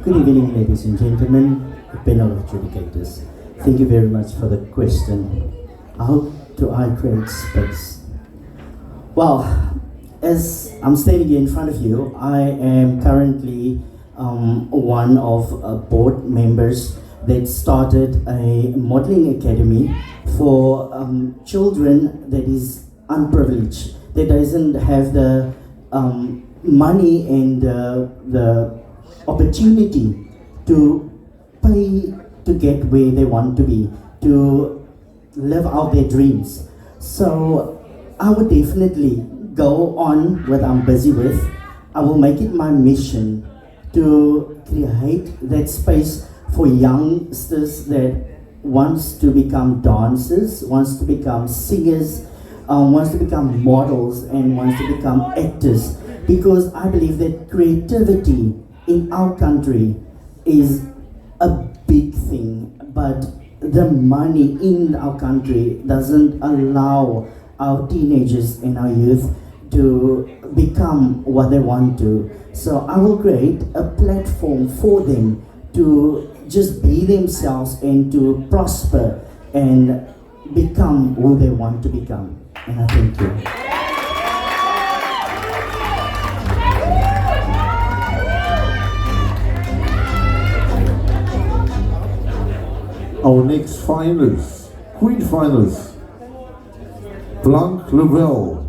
Good evening, ladies and gentlemen, the panel of adjudicators. Thank you very much for the question. How do I create space? Well, as I'm standing here in front of you, I am currently one of board members that started a modeling academy for children that is unprivileged, that doesn't have the money and the opportunity to pay to get where they want to be, to live out their dreams. So I would definitely go on what I'm busy with. I will make it my mission to create that space for youngsters that wants to become dancers, wants to become singers, wants to become models, and wants to become actors. Because I believe that creativity in our country is a big thing, but the money in our country doesn't allow our teenagers and our youth to become what they want to. So I will create a platform for them to just be themselves and to prosper and become who they want to become. And I thank you. Our next finalist, Queen finalist, Blanc Lavelle.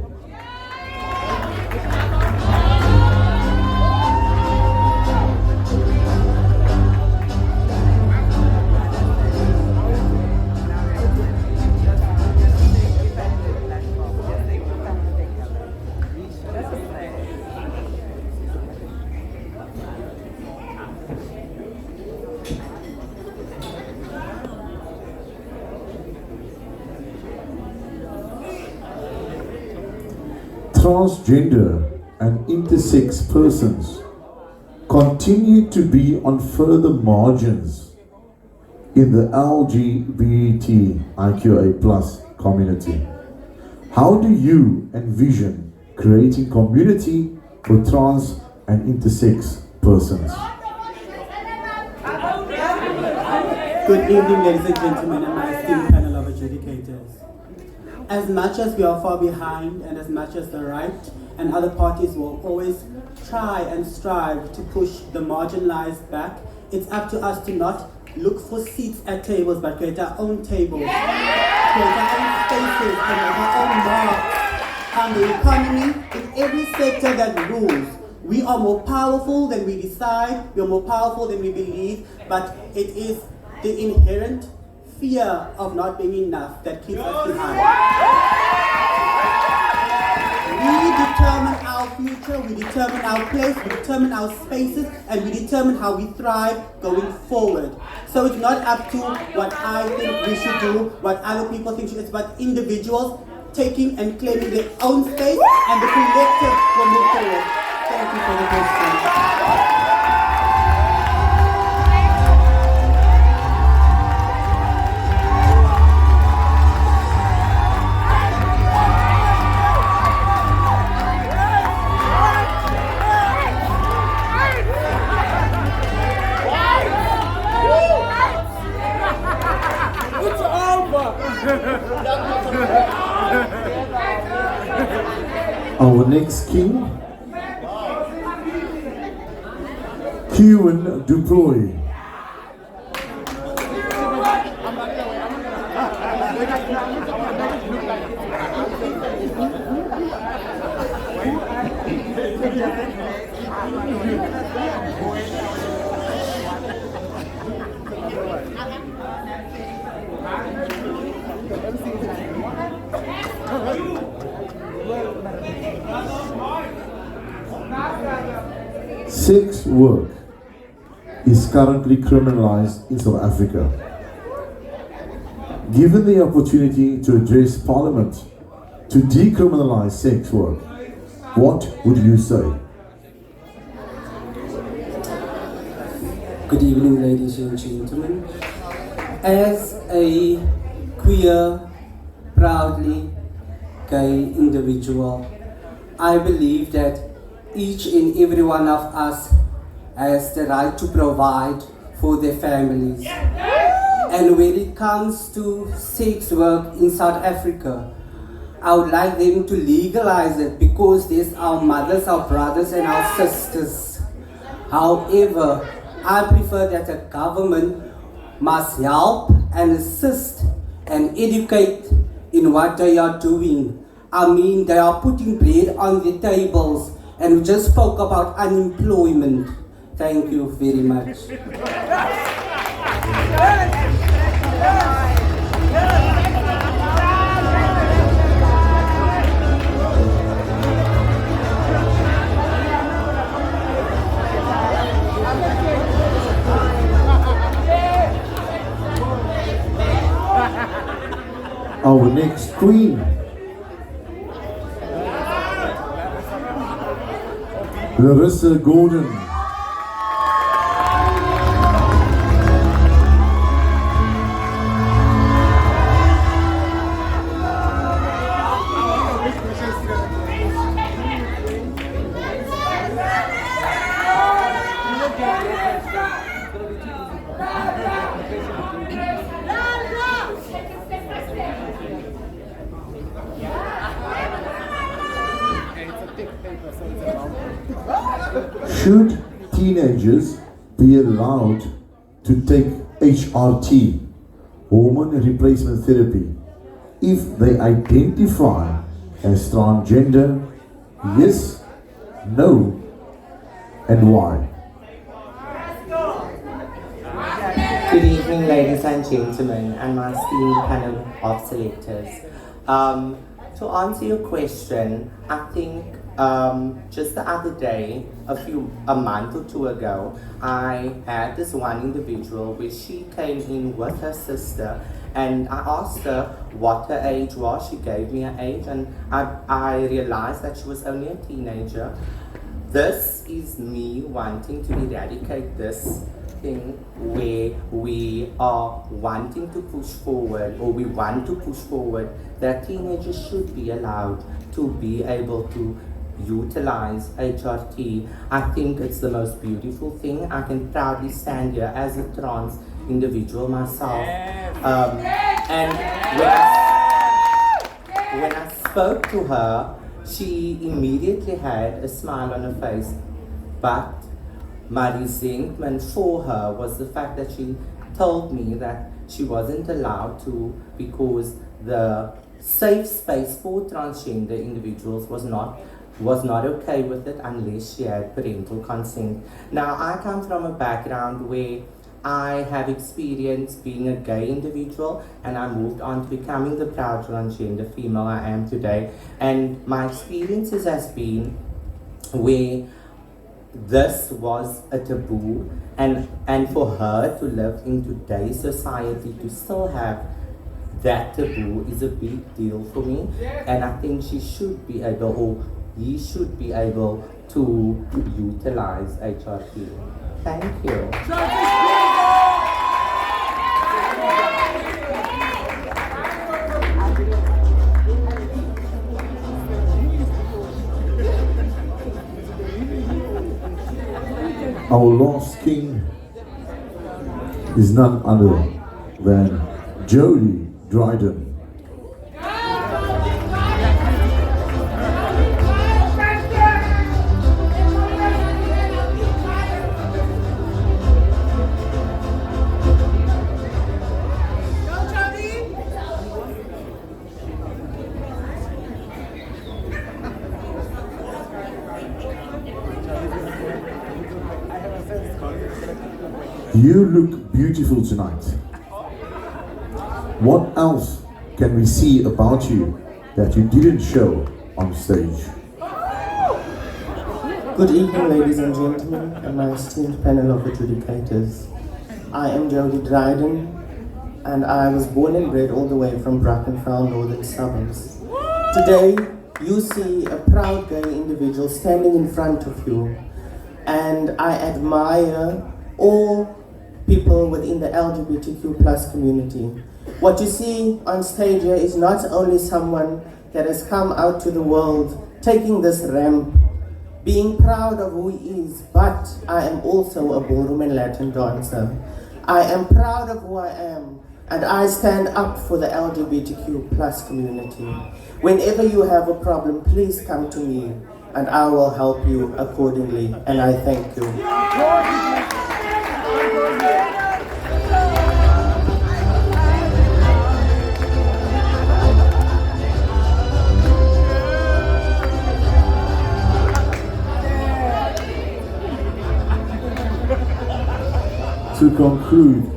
Transgender and intersex persons continue to be on further margins in the LGBTIQA+ community. How do you envision creating community for trans and intersex persons? Good evening, ladies and gentlemen, and my esteemed panel of adjudicators. As much as we are far behind, and as much as the right and other parties will always try and strive to push the marginalized back, it's up to us to not look for seats at tables, but create our own tables, create our own spaces, and make our own mark on the economy in every sector that rules. We are more powerful than we decide, we are more powerful than we believe, but it is the inherent fear of not being enough that keeps us behind. We determine our future, we determine our place, we determine our spaces, and we determine how we thrive going forward. So it's not up to what I think we should do, what other people think it's about individuals taking and claiming their own space, and the collective will move forward. Thank you for the question. 'Our next king, Kieran Duploy. Sex work is currently criminalized in South Africa. Given the opportunity to address Parliament to decriminalize sex work, what would you say? Good evening, ladies and gentlemen. As a queer, proudly gay individual, I believe that each and every one of us has the right to provide for their families. And when it comes to sex work in South Africa, I would like them to legalize it because there's our mothers, our brothers, and our sisters. However, I prefer that the government must help and assist and educate in what they are doing. I mean, they are putting bread on the tables, and we just spoke about unemployment. Thank you very much. Our next queen, Larissa Gordon. Should teenagers be allowed to take HRT, hormone replacement therapy, if they identify as transgender? Yes, no, and why? Good evening, ladies and gentlemen, and my esteemed panel of selectors. To answer your question, I think just the other day, a month or two ago, I had this one individual where she came in with her sister, and I asked her what her age was. She gave me her age, and I realized that she was only a teenager. This is me wanting to eradicate this thing where we are wanting to push forward, or we want to push forward, that teenagers should be allowed to be able to utilize HRT. I think it's the most beautiful thing. I can proudly stand here as a trans individual myself. And when I spoke to her, she immediately had a smile on her face. But my resentment for her was the fact that she told me that she wasn't allowed to because the safe space for transgender individuals was not okay with it unless she had parental consent. Now, I come from a background where I have experienced being a gay individual, and I moved on to becoming the proud transgender female I am today. And my experiences has been where this was a taboo, and for her to live in today's society to still have that taboo is a big deal for me. And I think she should be able, or he should be able to utilize HRT. Thank you. Our lost king is none other than Jody Dryden. You look beautiful tonight. What else can we see about you that you didn't show on stage? Good evening, ladies and gentlemen, and my esteemed panel of adjudicators. I am Jody Dryden, and I was born and bred all the way from Brackenfell, northern suburbs. Today, you see a proud gay individual standing in front of you, and I admire all people within the LGBTQ plus community. What you see on stage here is not only someone that has come out to the world taking this ramp, being proud of who he is, but I am also a ballroom and Latin dancer. I am proud of who I am, and I stand up for the LGBTQ plus community. Whenever you have a problem, please come to me, and I will help you accordingly, and I thank you. To conclude,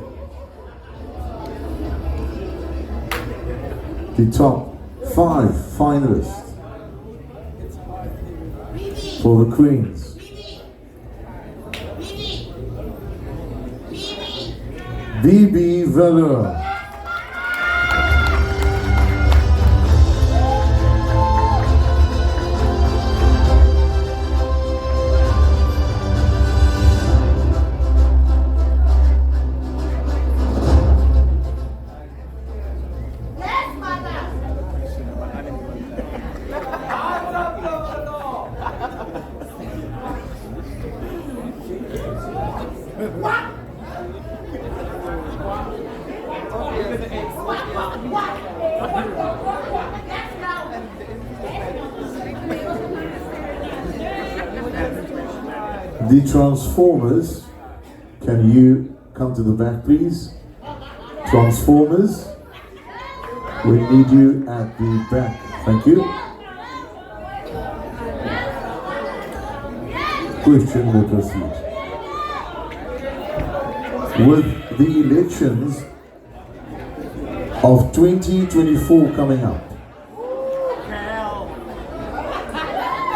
the top 5 finalists for the Queens. BB Veller. The Transformers, can you come to the back please? Transformers, we need you at the back, thank you. Question will proceed. With the elections of 2024 coming up,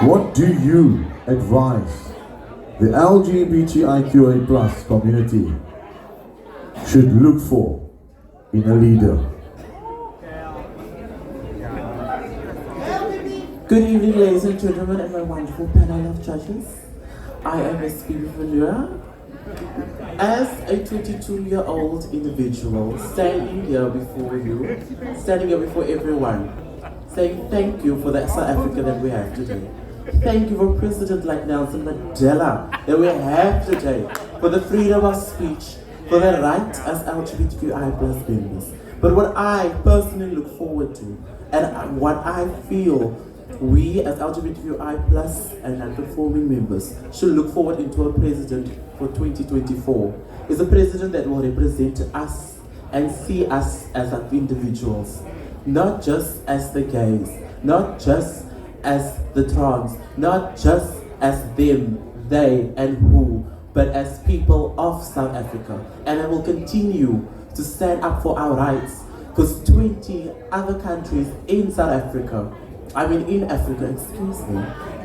what do you advise the LGBTIQA plus community should look for in a leader? Good evening, ladies and gentlemen, and my wonderful panel of judges. I am Ms. Phoebe Valera. As a 22-year-old individual standing here before you, standing here before everyone, saying thank you for the South Africa that we have today. Thank you for President like Nelson Mandela that we have today, for the freedom of speech, for their rights as LGBTQI plus members. But what I personally look forward to, and what I feel we as LGBTQI plus and non-conforming members should look forward into a president for 2024, is a president that will represent us and see us as individuals, not just as the gays, not just as the trans, not just as them, they, and who, but as people of South Africa. And I will continue to stand up for our rights, because 20 other countries in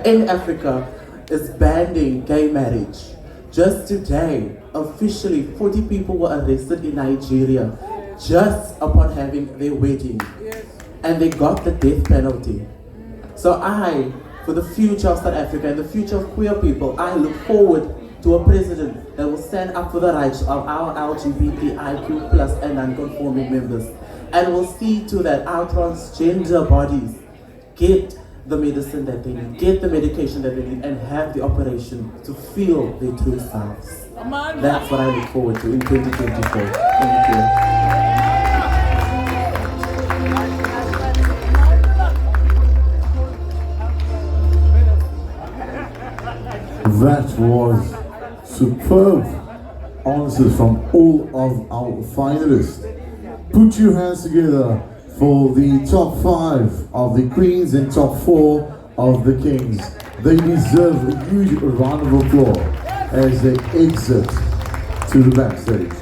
in Africa is banning gay marriage. Just today, officially 40 people were arrested in Nigeria just upon having their wedding, and they got the death penalty. So for the future of South Africa and the future of queer people, I look forward to a president that will stand up for the rights of our LGBTIQ plus and non-conforming members, and will see to that our transgender bodies get the medicine that they need, get the medication that they need, and have the operation to feel their true selves. That's what I look forward to in 2024. Thank you. That was superb answers from all of our finalists. Put your hands together for the top 5 of the queens and top 4 of the kings. They deserve a huge round of applause as they exit to the backstage.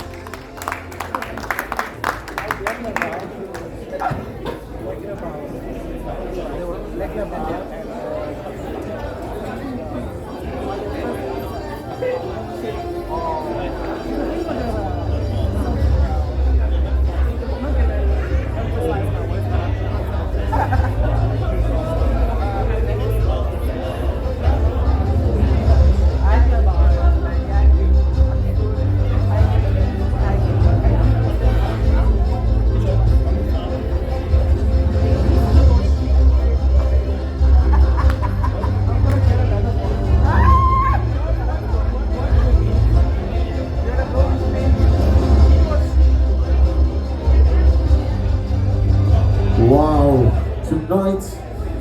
Wow, tonight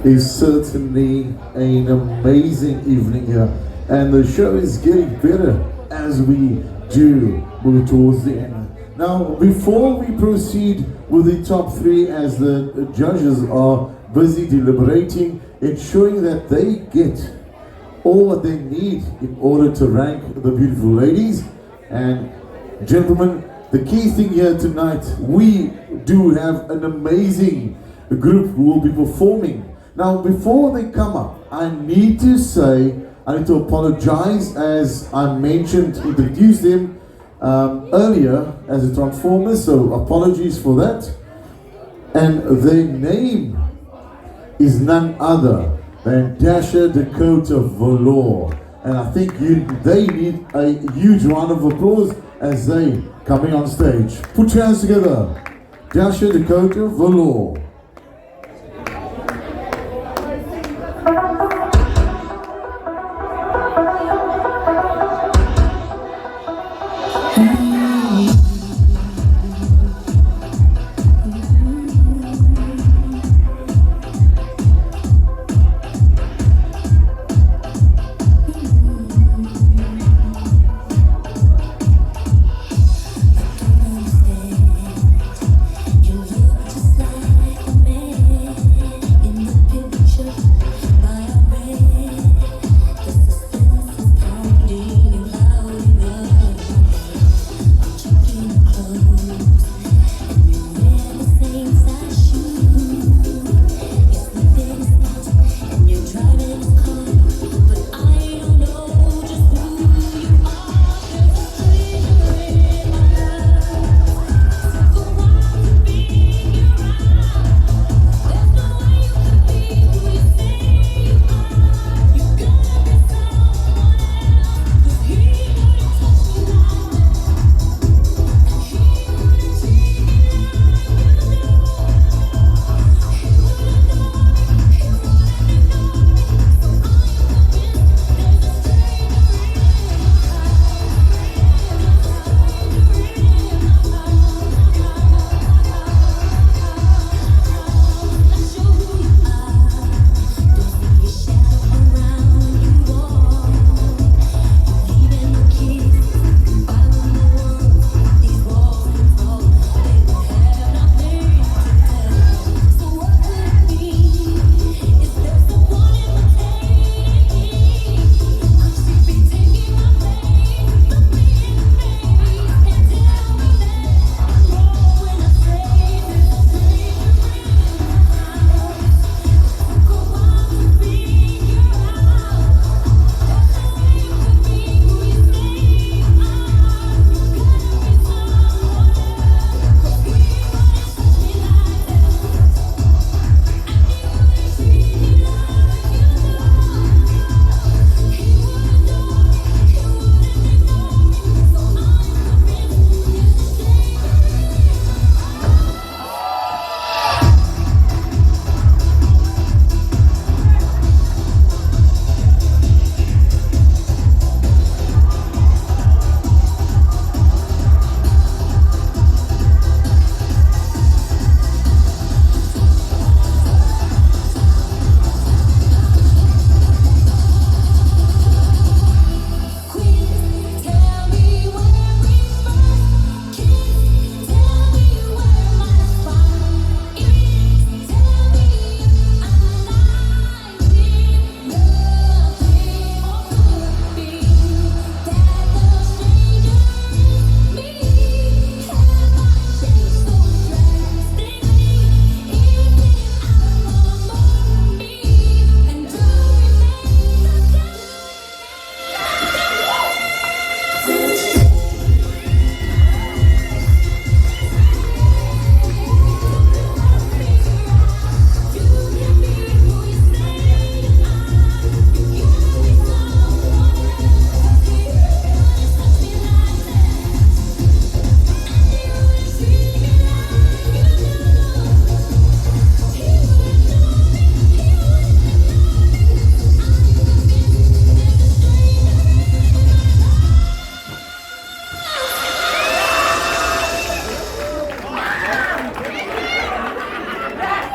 is certainly an amazing evening here, and the show is getting better as we do move towards the end. Now, before we proceed with the top 3, as the judges are busy deliberating, ensuring that they get all what they need in order to rank the beautiful ladies and gentlemen, the key thing here tonight, we do have an amazing group who will be performing. Now, before they come up, I need to apologize, as I introduced them earlier as a Transformer, so apologies for that. And their name is none other than Dasha Dakota Valor. And I think they need a huge round of applause as they coming on stage. Put your hands together. Dasha Dakota Valor. You look just like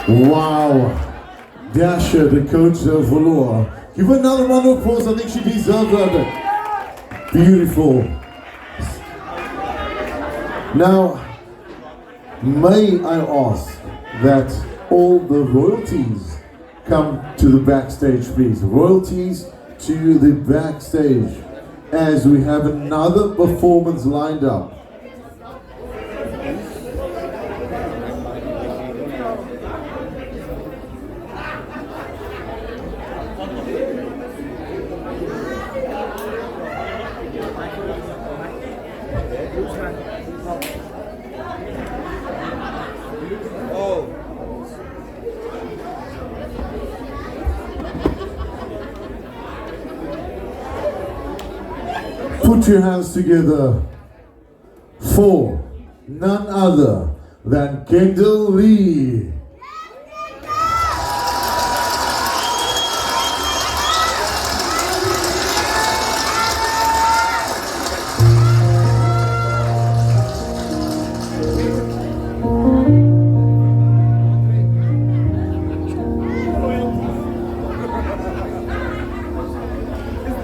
Wow. Dasha, the coach of Valor. Give her another round of applause. I think she deserves that. Beautiful. Now, may I ask that all the royalties come to the backstage, please. Royalties to the backstage as we have another performance lined up. Put your hands together for none other than Kendall Lee.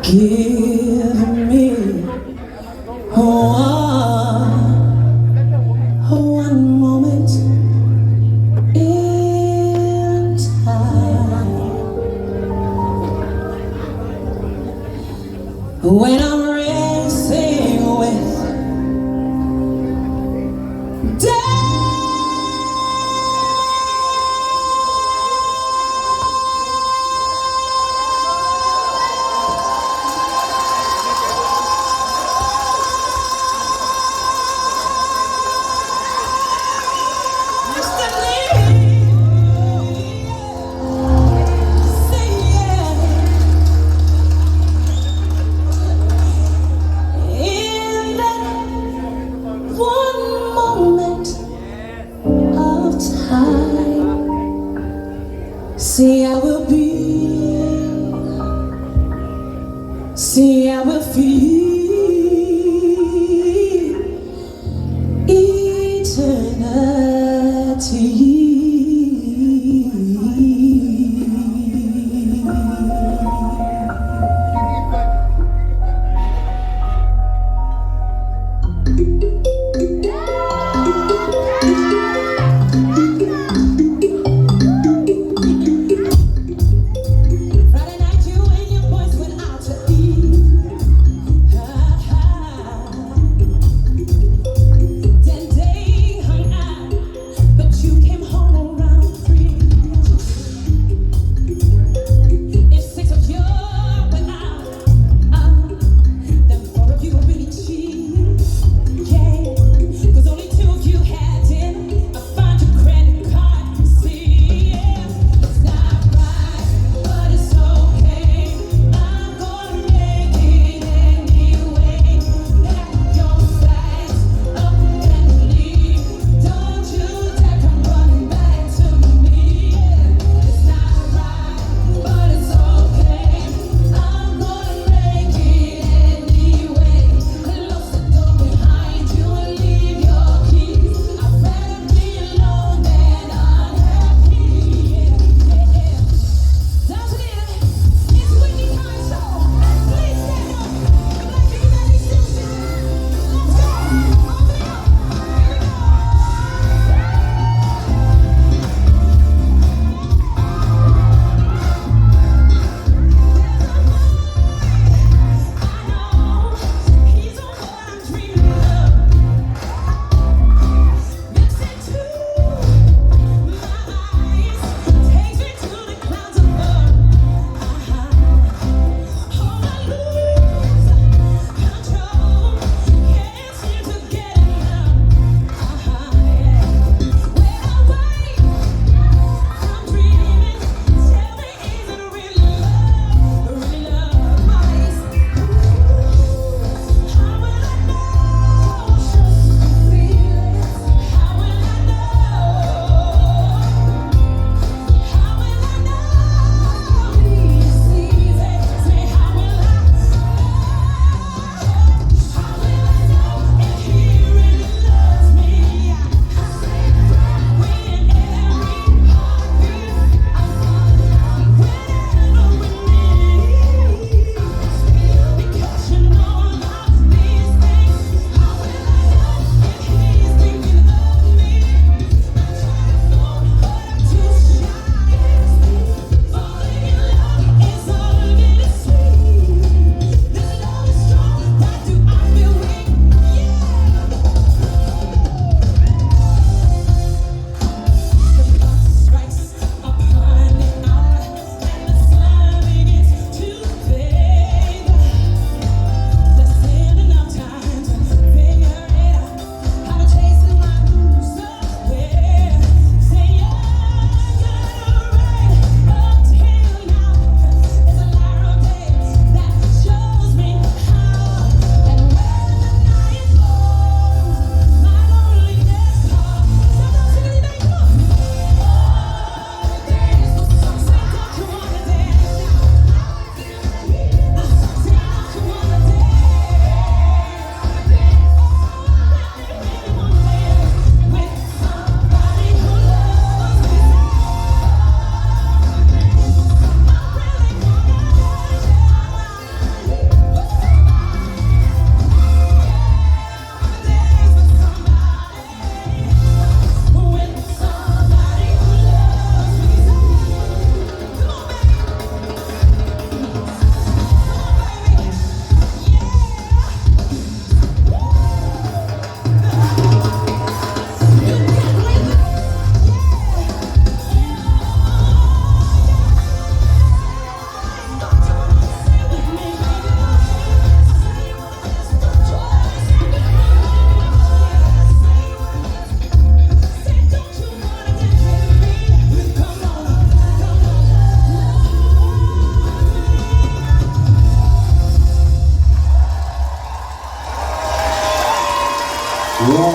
Give me one moment in time when I'm racing with see, I will be, see, I will feel eternity. Came home.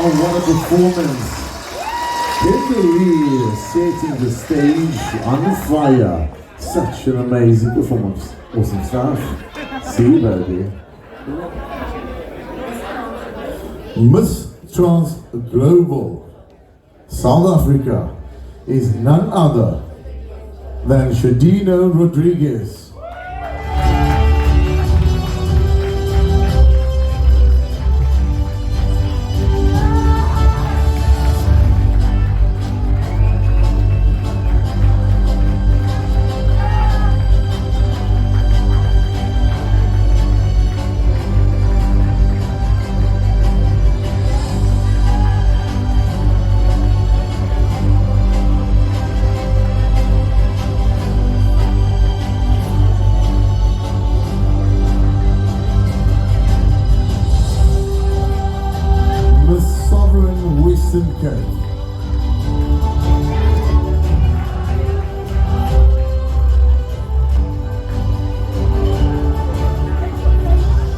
Wow, what a performance. Kimberly setting the stage on fire. Such an amazing performance. Awesome stuff. See you, baby. Miss Trans Global South Africa is none other than Shadino Rodriguez.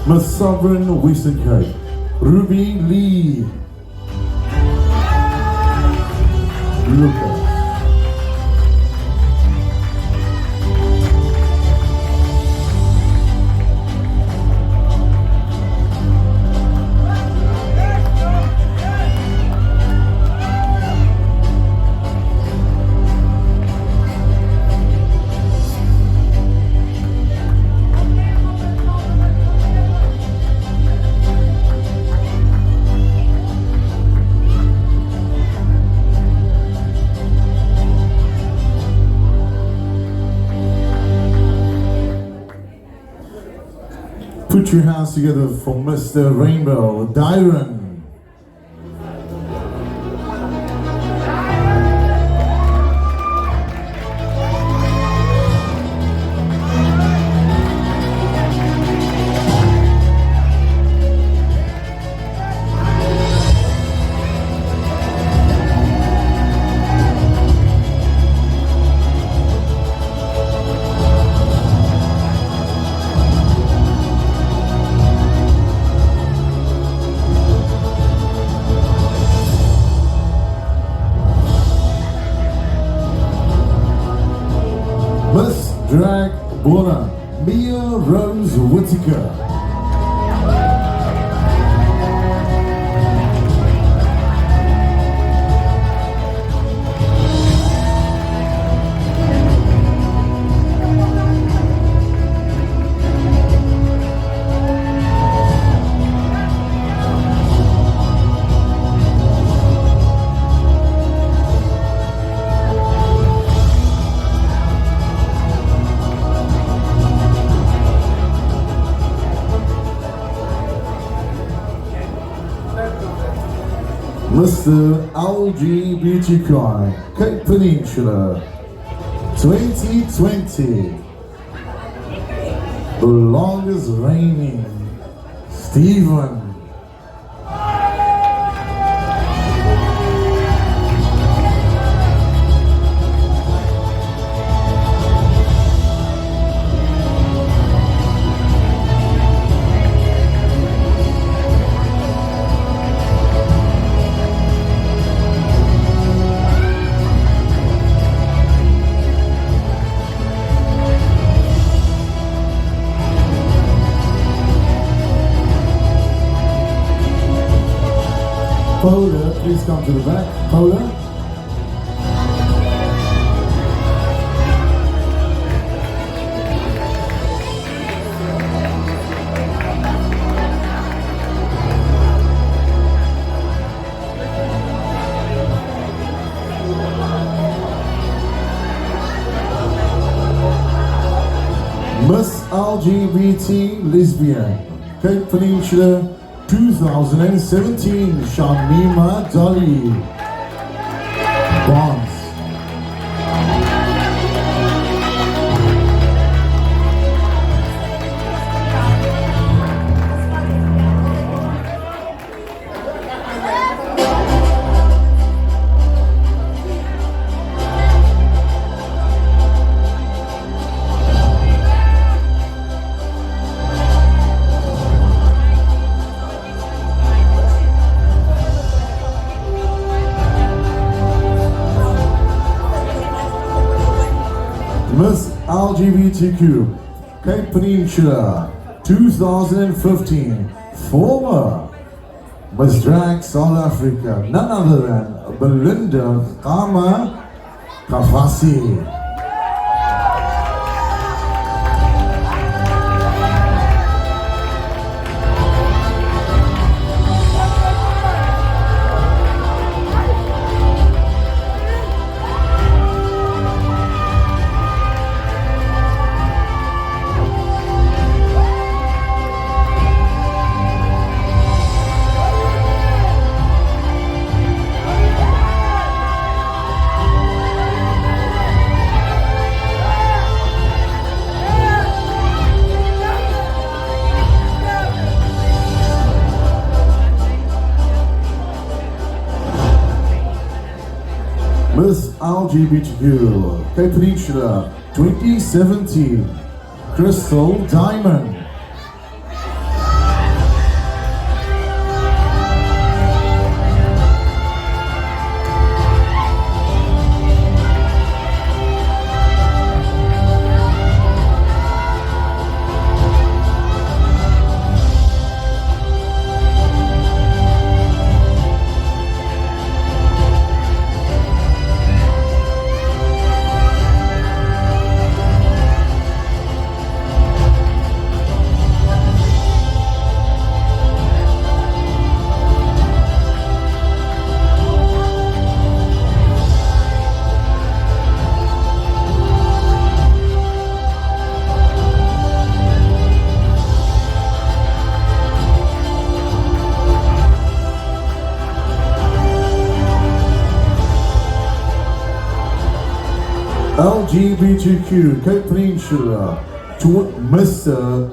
Miss Sovereign Western Cape, Ruby Lee. Lucas. Put your hands together for Mr. Rainbow, Dyron. Miss Drag Bona, Mia Rose Whittaker. Mr. LGBTQI, Cape Peninsula, 2020, the longest reigning, Stephen. Paula, please come to the back. Paula. Miss LGBT Lesbian, Cape Peninsula 2017, Shamima Dolly. Bonds. Miss LGBTQ Cape Peninsula 2015 former Miss Drag South Africa, none other than Belinda Kama Kafasi. Miss LGBTQ Cape Peninsula 2017 Crystal Diamond. LGBTQ Cape Peninsula to Mr.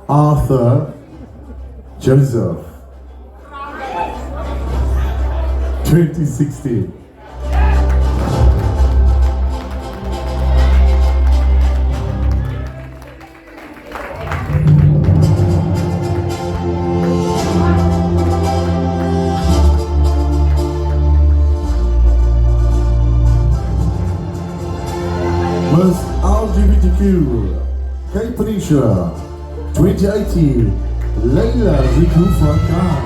Arthur Joseph 2016. Miss LGBTQ Cape Peninsula 2018 Leila Zikufa Khan.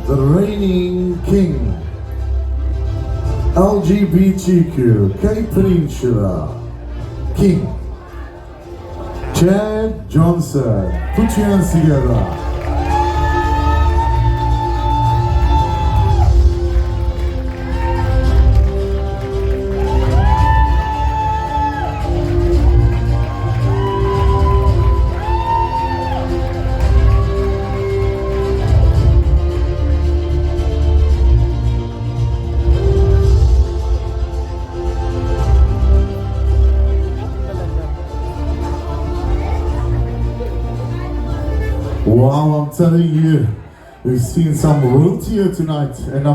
The reigning king, LGBTQ Cape Peninsula King, Chad Johnson. Put your hands together. Wow, I'm telling you, we've seen some royalty here tonight, and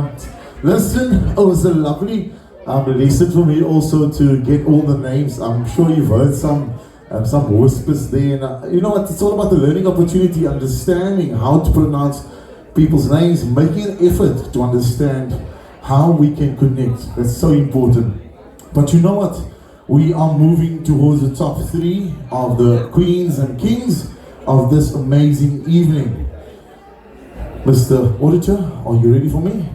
listen, it was a lovely lesson for me also to get all the names. I'm sure you've heard some whispers there, and you know what, it's all about the learning opportunity, understanding how to pronounce people's names, making an effort to understand how we can connect. That's so important. But you know what, we are moving towards the top 3 of the queens and kings of this amazing evening. Mr. Auditor, are you ready for me?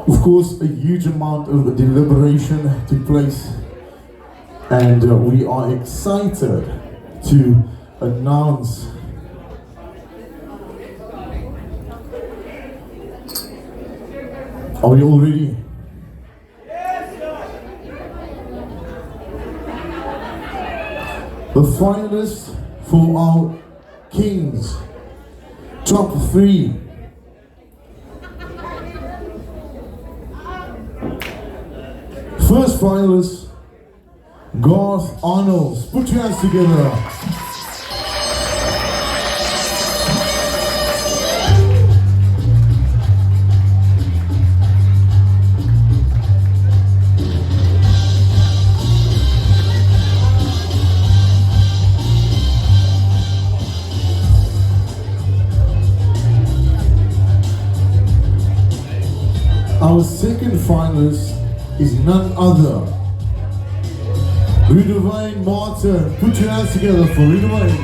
Of course, a huge amount of deliberation took place, and we are excited to announce Are we all ready? The finalists for our Kings top 3. First finalist, Garth Arnold. Put your hands together. Our second finalist is none other. Rudovine Martin. Put your hands together for Rudovine.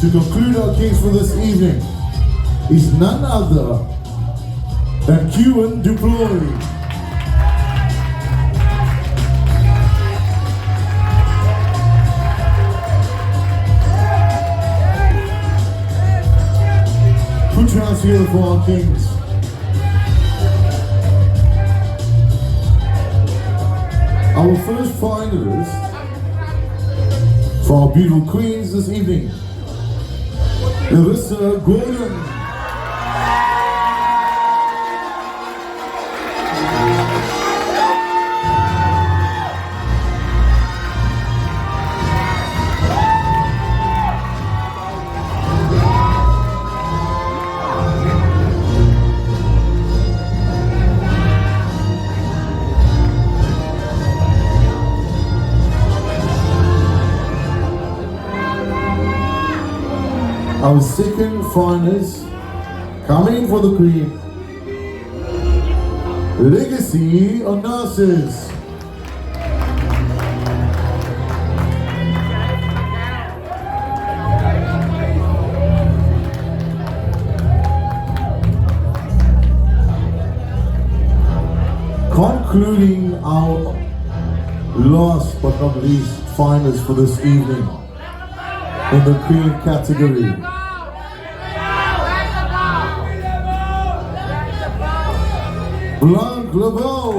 To conclude our case for this evening is none other than Kewan Duploy. Put your hands together for our Kings. Our first finalist for our beautiful Queens this evening, Larissa Gordon. Our second finalist, coming for the Queen, Legacy Onassis. Concluding our last but not least finalist for this evening in the Queen category. Blanc Laveau.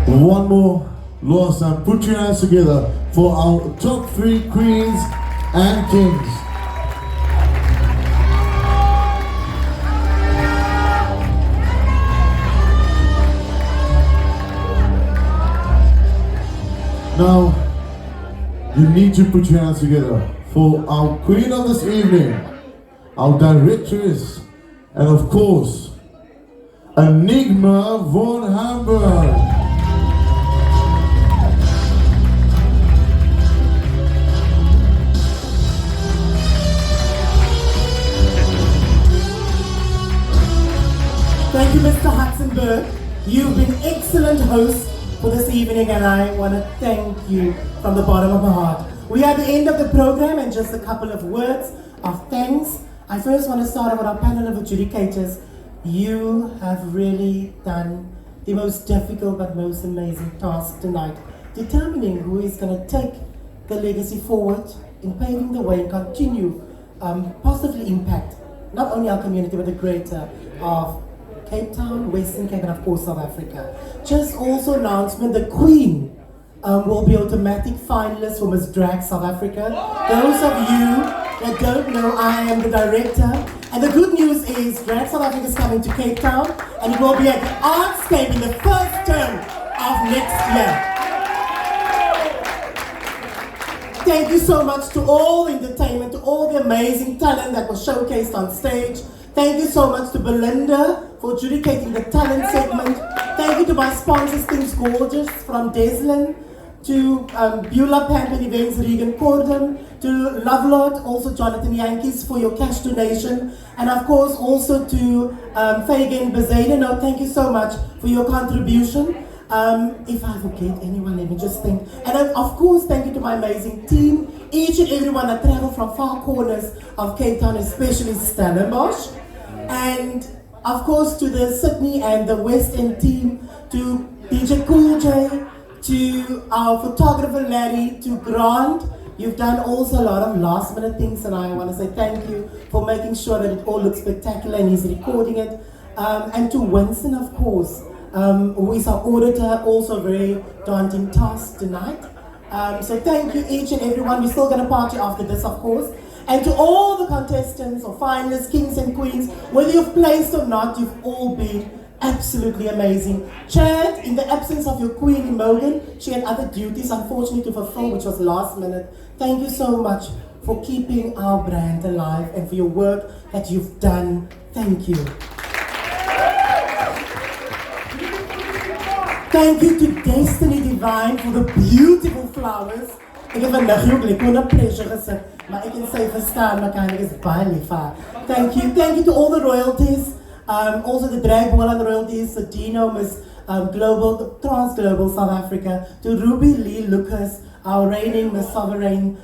One more last time. Put your hands together for our top 3 Queens and Kings. Now, you need to put your hands together for our Queen of this evening, our directress, and of course, Enigma von Hamburg. Thank you, Mr. Hudson-Berg. You've been excellent hosts for this evening, and I want to thank you from the bottom of my heart. We are at the end of the program, and just a couple of words of thanks. I first want to start with our panel of adjudicators. You have really done the most difficult but most amazing task tonight, determining who is going to take the legacy forward in paving the way and continue positively impact not only our community but the greater of Cape Town, Western Cape, and of course South Africa. Just also announcement, the Queen will be automatic finalist for Miss Drag South Africa. Those of you that don't know, I am the director, and the good news is Drag South Africa is coming to Cape Town, and it will be at the Artscape in the first term of next year. Thank you so much to all the entertainment, to all the amazing talent that was showcased on stage. Thank you so much to Belinda for adjudicating the talent segment. Thank you to my sponsors, Things Gorgeous from Deslin, to Beulah Pampen Events, Regan Cordon, to Lovelord, also Jonathan Yankees for your cash donation, and of course also to Fagan Bezaden. Thank you so much for your contribution. If I forget anyone, let me just think. And then, of course, thank you to my amazing team, each and everyone that traveled from far corners of Cape Town, especially Stellenbosch. And of course to the Sydney and the West End team, to DJ Cool J, to our photographer Larry, to Grant. You've done also a lot of last minute things, and I want to say thank you for making sure that it all looks spectacular and he's recording it. And to Winston, of course, who is our auditor, also a very daunting task tonight. So thank you each and everyone. We're still going to party after this, of course. And to all the contestants or finalists, kings and queens, whether you've placed or not, you've all been absolutely amazing. Chad, in the absence of your queen Imogen, she had other duties unfortunately to fulfill, which was last minute. Thank you so much for keeping our brand alive and for your work that you've done. Thank you. Thank you to Destiny Divine for the beautiful flowers. Ik heb vandaag ook lekker een pleasure gezet, maar ik kan ze verstaan, maar kan ik eens baie lief. Thank you to all the royalties, also the drag and the royalties, the Dino, Miss Global, Trans Global South Africa, to Ruby Lee Lucas, our reigning Miss Sovereign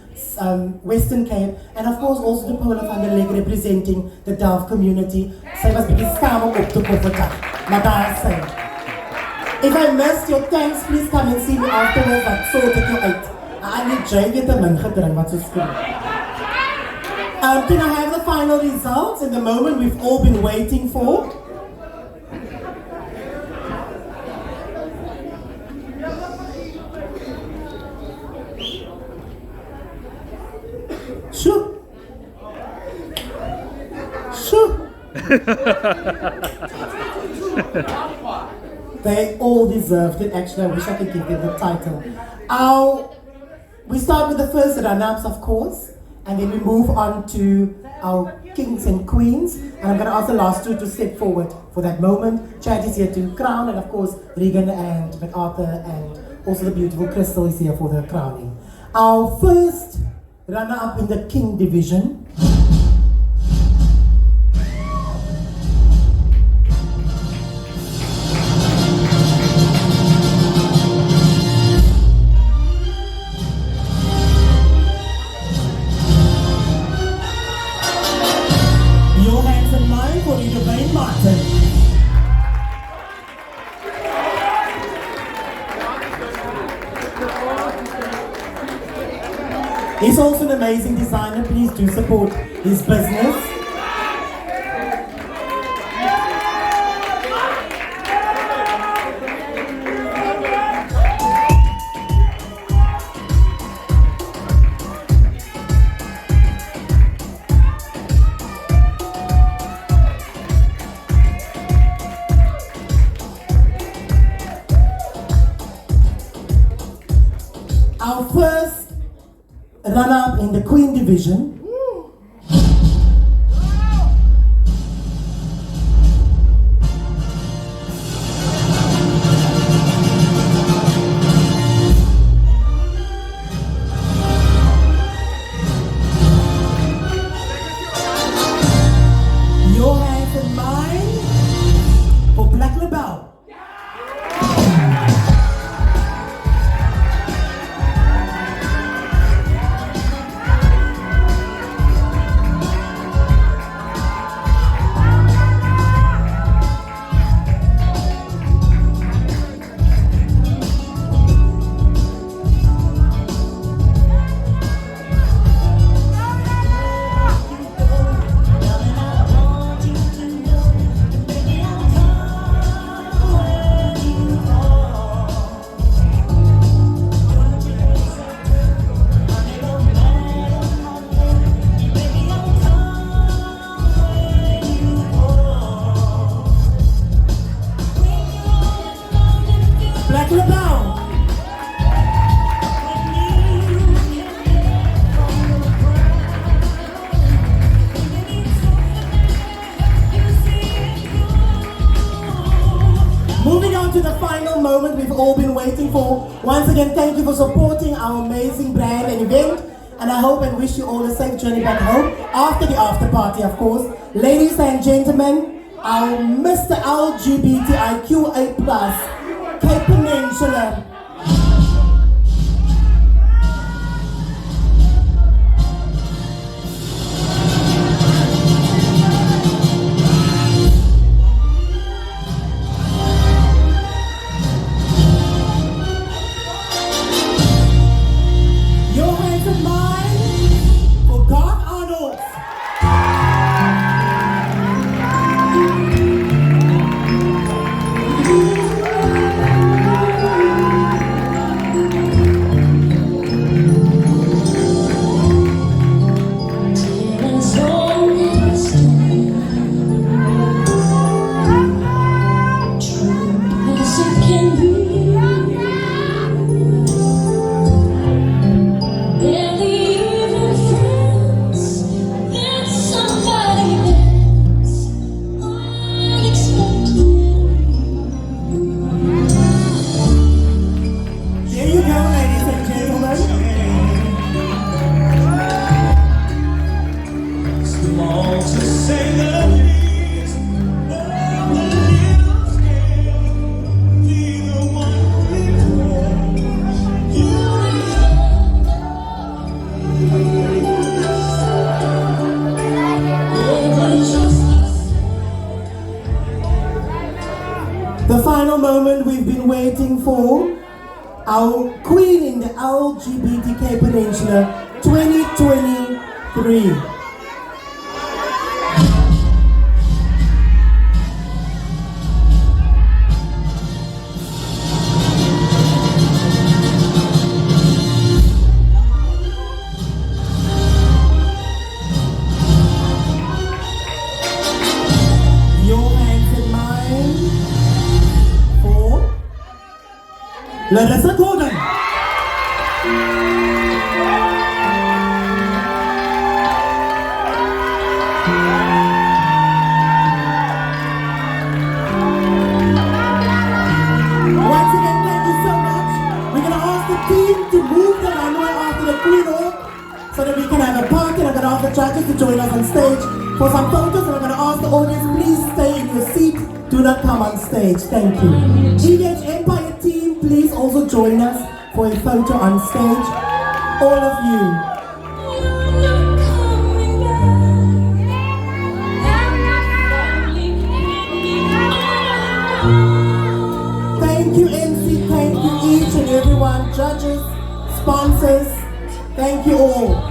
Western Cape, and of course also to Paula van der Leg representing the Dove community. Sy was bietjie skaam om op te kom vandag, maar daar is sy. If I missed your thanks, please come and see me afterwards. I'll sort it out. I need Jay get them and gedrink wat so skoon. Can I have the final results in the moment we've all been waiting for? Sure. They all deserved it. Actually, I wish I could give them the title. We start with the first run-ups, of course, and then we move on to our kings and queens. And I'm going to ask the last two to step forward for that moment. Chad is here to crown, and of course, Regan and MacArthur, and also the beautiful Crystal is here for the crowning. Our first runner-up in the king division. He's also an amazing designer. Please do support his business. Our first runner-up in the Queen division. Your hands and mine for Black Label. Black Label. Moving on to the final moment we've all been waiting for. Once again, thank you for supporting our amazing brand and event. And I hope and wish you all a safe journey back home after the after party, of course. Ladies and gentlemen, our Mr. LGBTIQA+, Cape Peninsula. Peninsula. Your hands and mine for God Arnold. The final moment we've been waiting for, our queen in the LGBTK Peninsula 2023. Your hands in mine for Larissa Gordon. Once again, thank you so much. We're going to ask the team to move the runway after the queen walk so that we can have a party. I'm going to ask the judges to join us on stage for some photos, and I'm going to ask the audience, please stay in your seat. Do not come on stage. Thank you. GH Empire team, please also join us for a photo on stage. All of you. Thank you, MC. Thank you, each and everyone. Judges, sponsors. Thank you all.